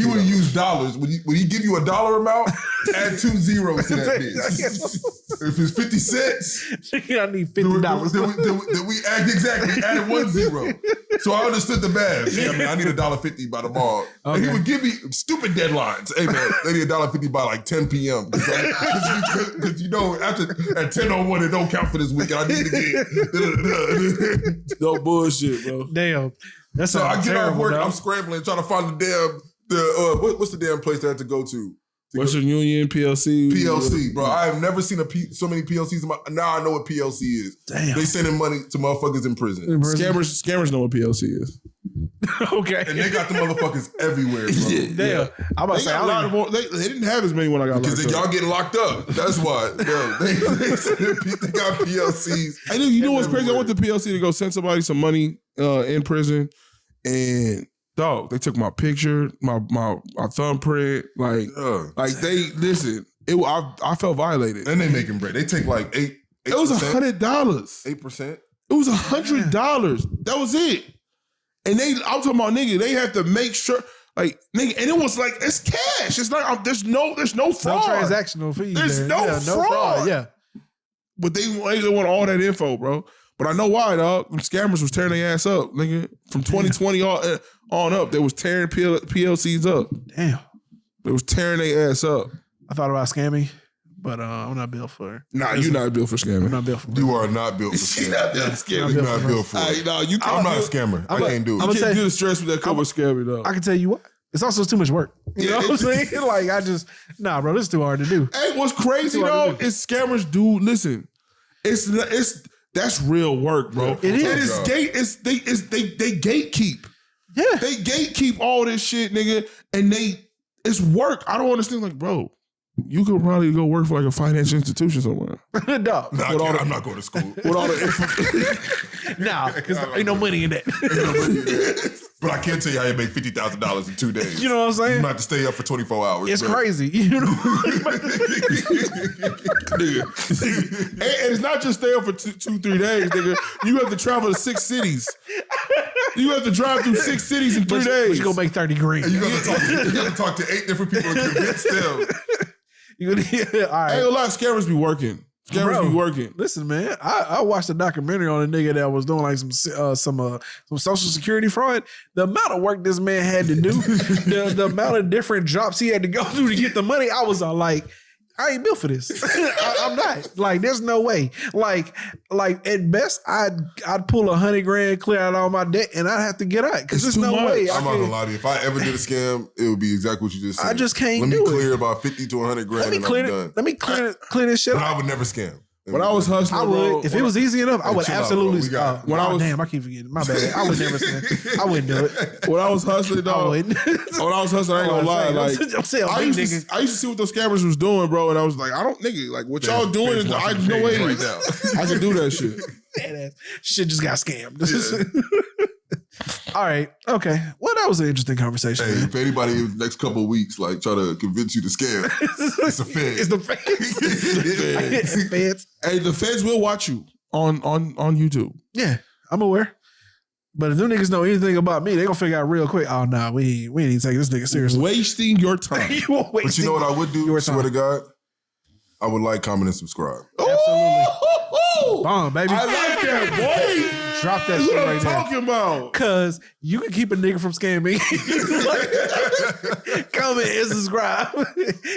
would use dollars. When he give you a dollar amount, add 2 zeros to that bitch. If it's 50 cents, I need $50. Then we added 1 zero. So I understood the math. Yeah, man, I need $1.50 by tomorrow. Okay. And he would give me stupid deadlines. Hey man, they need $1.50 by like 10 p.m. Because you know, at 10:01 it don't count for this weekend. I need to get no bullshit, bro. Damn. That's so I get off work. Though. I'm scrambling trying to find what's the damn place that I had to go to? Western Union, PLC, bro. I have never seen so many PLCs. Now I know what PLC is. Damn. They sending money to motherfuckers in prison. Scammers know what PLC is. Okay. And they got the motherfuckers everywhere, bro. Damn. I'm about to say, they didn't have as many when I got locked up. Because y'all getting locked up. That's why. They got PLCs. I knew. You know what's crazy? I went to PLC to go send somebody some money in prison, and dog, they took my picture, my thumbprint, like they listen. I felt violated. And they making bread. They take like 8%. It was $100. 8%. It was $100. That was it. And I'm talking about nigga, they have to make sure, like nigga, and it was like it's cash. It's like there's no fraud. No transactional fees. There's there. no fraud. Yeah. But they want all that info, bro. But I know why, dog. Them scammers was tearing their ass up, nigga. From 2020 on up, they was tearing PLCs up. Damn. They was tearing their ass up. I thought about scamming, but I'm not built for it. Nah, you're not built for scamming. I'm not built for it. You are not built for scamming. You're not built for it. I'm not a scammer. I can't do it. You can't do the stress with that cover scamming, though. I can tell you what. It's also too much work. You know what I'm saying? Like, nah, bro, this is too hard to do. Hey, what's crazy, though, is scammers do, listen, that's real work, bro. It is. They gatekeep. Yeah. They gatekeep all this shit, nigga, and it's work. I don't understand, like, bro, you could probably go work for like a financial institution somewhere. No. I'm not going to school. With all the Nah, because ain't no money in that. But I can't tell you how you make $50,000 in 2 days. You know what I'm saying? You might have to stay up for 24 hours. It's bro. crazy. You know? nigga. And it's not just stay up for 2-3 days, nigga. You have to travel to 6 cities. You have to drive through 6 cities in 3 days. But you gonna make 30 grand. And you got to talk to 8 different people and convince them. All right. I ain't gonna lie, scammers be working. Scammers be working. Listen, man, I watched a documentary on a nigga that was doing like some social security fraud. The amount of work this man had to do, the amount of different drops he had to go through to get the money, I was like, I ain't built for this. I'm not. Like, there's no way. Like at best, I'd pull $100 grand, clear out all my debt, and I'd have to get out because there's no way. I'm not gonna lie to you. If I ever did a scam, it would be exactly what you just said. I just can't do it. Let me clear about 50 to 100 grand. Let me clear this shit But up. I would never scam. When I was hustling, I would, bro, if it was easy enough, I would chill out, absolutely. bro. Damn, I keep forgetting. My bad. I would never scam. I wouldn't do it. When I was hustling, dog. I wouldn't. When I was hustling, I ain't gonna lie. Like, I'm saying, I used to see what those scammers was doing, bro, and I was like, I don't, nigga, like what y'all doing? I no way right now. I can do that shit. Shit just got scammed. All right. Okay. Well, that was an interesting conversation. Hey, man. if anybody in the next couple of weeks like try to convince you to scam, it's a fed. It's the feds. Feds. Hey, the feds will watch you on YouTube. Yeah, I'm aware. But if them niggas know anything about me, they gonna figure out real quick. Oh no, we ain't even taking this nigga seriously. Wasting your time. But you know what I would do? Swear to God, I would like, comment, and subscribe. Absolutely. Bomb, baby. I like that, boy. Drop that That's shit what right I'm now. talking about. Cause you can keep a nigga from scamming. Comment and subscribe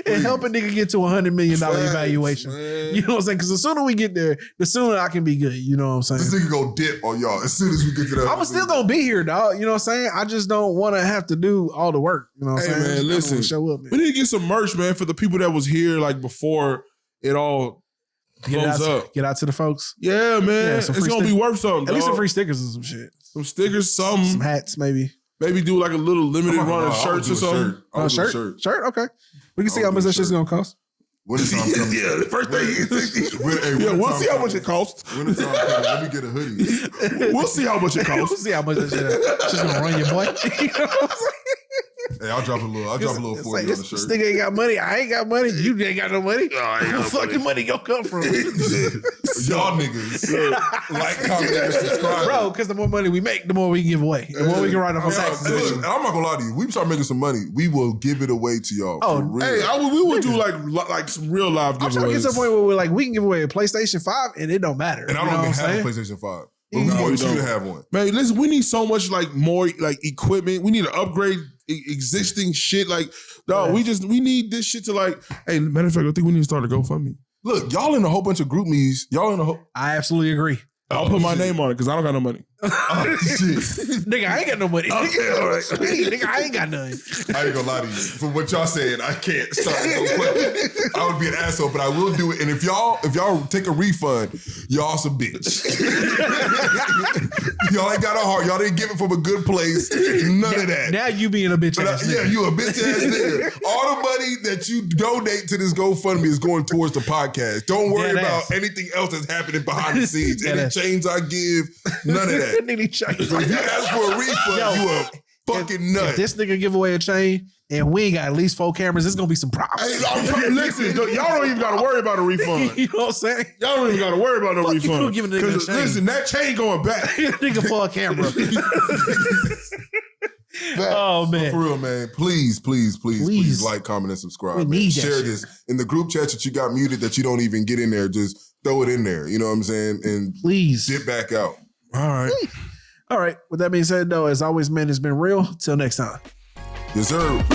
and help a nigga get to $100 million evaluation. Man. You know what I'm saying? Because the sooner we get there, the sooner I can be good. You know what I'm saying? This nigga go dip on y'all as soon as we get to that. I'm still gonna be here, dog. You know what I'm saying? I just don't want to have to do all the work. You know what I'm Hey, saying? man, listen. Show up, man. We need to get some merch, man, for the people that was here like before it all blows up. Get out to the folks. Yeah, man. Yeah, it's some free gonna be worth something. At least some dog. free stickers and some shit. Some stickers, Some hats, maybe. maybe do like a little limited I'm not run gonna of lie, I would shirts do or a something. I would do a Shirt? shirt. Okay. We can see I how would much do a that shit's shirt. gonna cost. Wintertime coming. Yeah, the first thing. Yeah, We'll see how much it costs. Wintertime coming. Let me get a hoodie. We'll see how much it We'll costs. see how much that shit's gonna run your boy. You know what I'm saying? Hey, I'll drop a little It's 40 like, on the this shirt. nigga ain't got money. I ain't got money. You ain't got no money. Where the fucking money gonna come from? Y'all niggas like, comment, and subscribe. Bro, because the more money we make, the more we can give away. The more we can write off on taxes. And listen, and I'm not gonna lie to you. We start making some money. We will give it away to y'all. Oh, for real. Hey, we would do like some real live I'm trying to get to a giveaways. point where we're like, we can give away a PlayStation 5 and it don't matter. and I You know don't even what I'm have a saying? PlayStation 5. But we No, want you you to don't. have one. Man, listen, we need so much like more like equipment. We need to upgrade existing shit. Like, no, we need this shit to like. Hey, matter of fact, I think we need to start a GoFundMe. Look, y'all in a whole bunch of group me's. Y'all in a whole. I absolutely agree. I'll put my name on it because I don't got no money. Oh, shit. Nigga, I ain't got no money. Okay, all right. Nigga, I ain't got none. I ain't gonna lie to you. For what y'all saying, I can't start a GoFundMe. I would be an asshole, but I will do it. And if y'all take a refund, y'all some bitch. Y'all ain't got a heart. Y'all didn't give it from a good place. None of that. Now you being a bitch But ass yeah, nigga. you a bitch ass nigga. All the money that you donate to this GoFundMe is going towards the podcast. Don't worry Dead about ass. anything else that's happening behind the scenes. Dead Any ass. change I give, none of that. Nigga change. If you ask for a refund, Yo. you a fucking nuts. If this nigga give away a chain and we ain't got at least 4 cameras, it's gonna be some problems. Hey, I'm trying, listen, y'all don't even got to worry about a refund. You know what I'm saying? Y'all don't even got to worry about no Fuck you refund. giving a nigga a 'Cause chain. listen, that chain going back. Nigga for a camera. Oh But man. for real, man, please like, comment, and subscribe. We Man. need that Share shit. this in the group chat that you got muted that you don't even get in there. Just throw it in there. You know what I'm saying? And Please. dip back out. All right. All right. With that being said, though, as always, man, it's been real. Till next time. Yes, sir.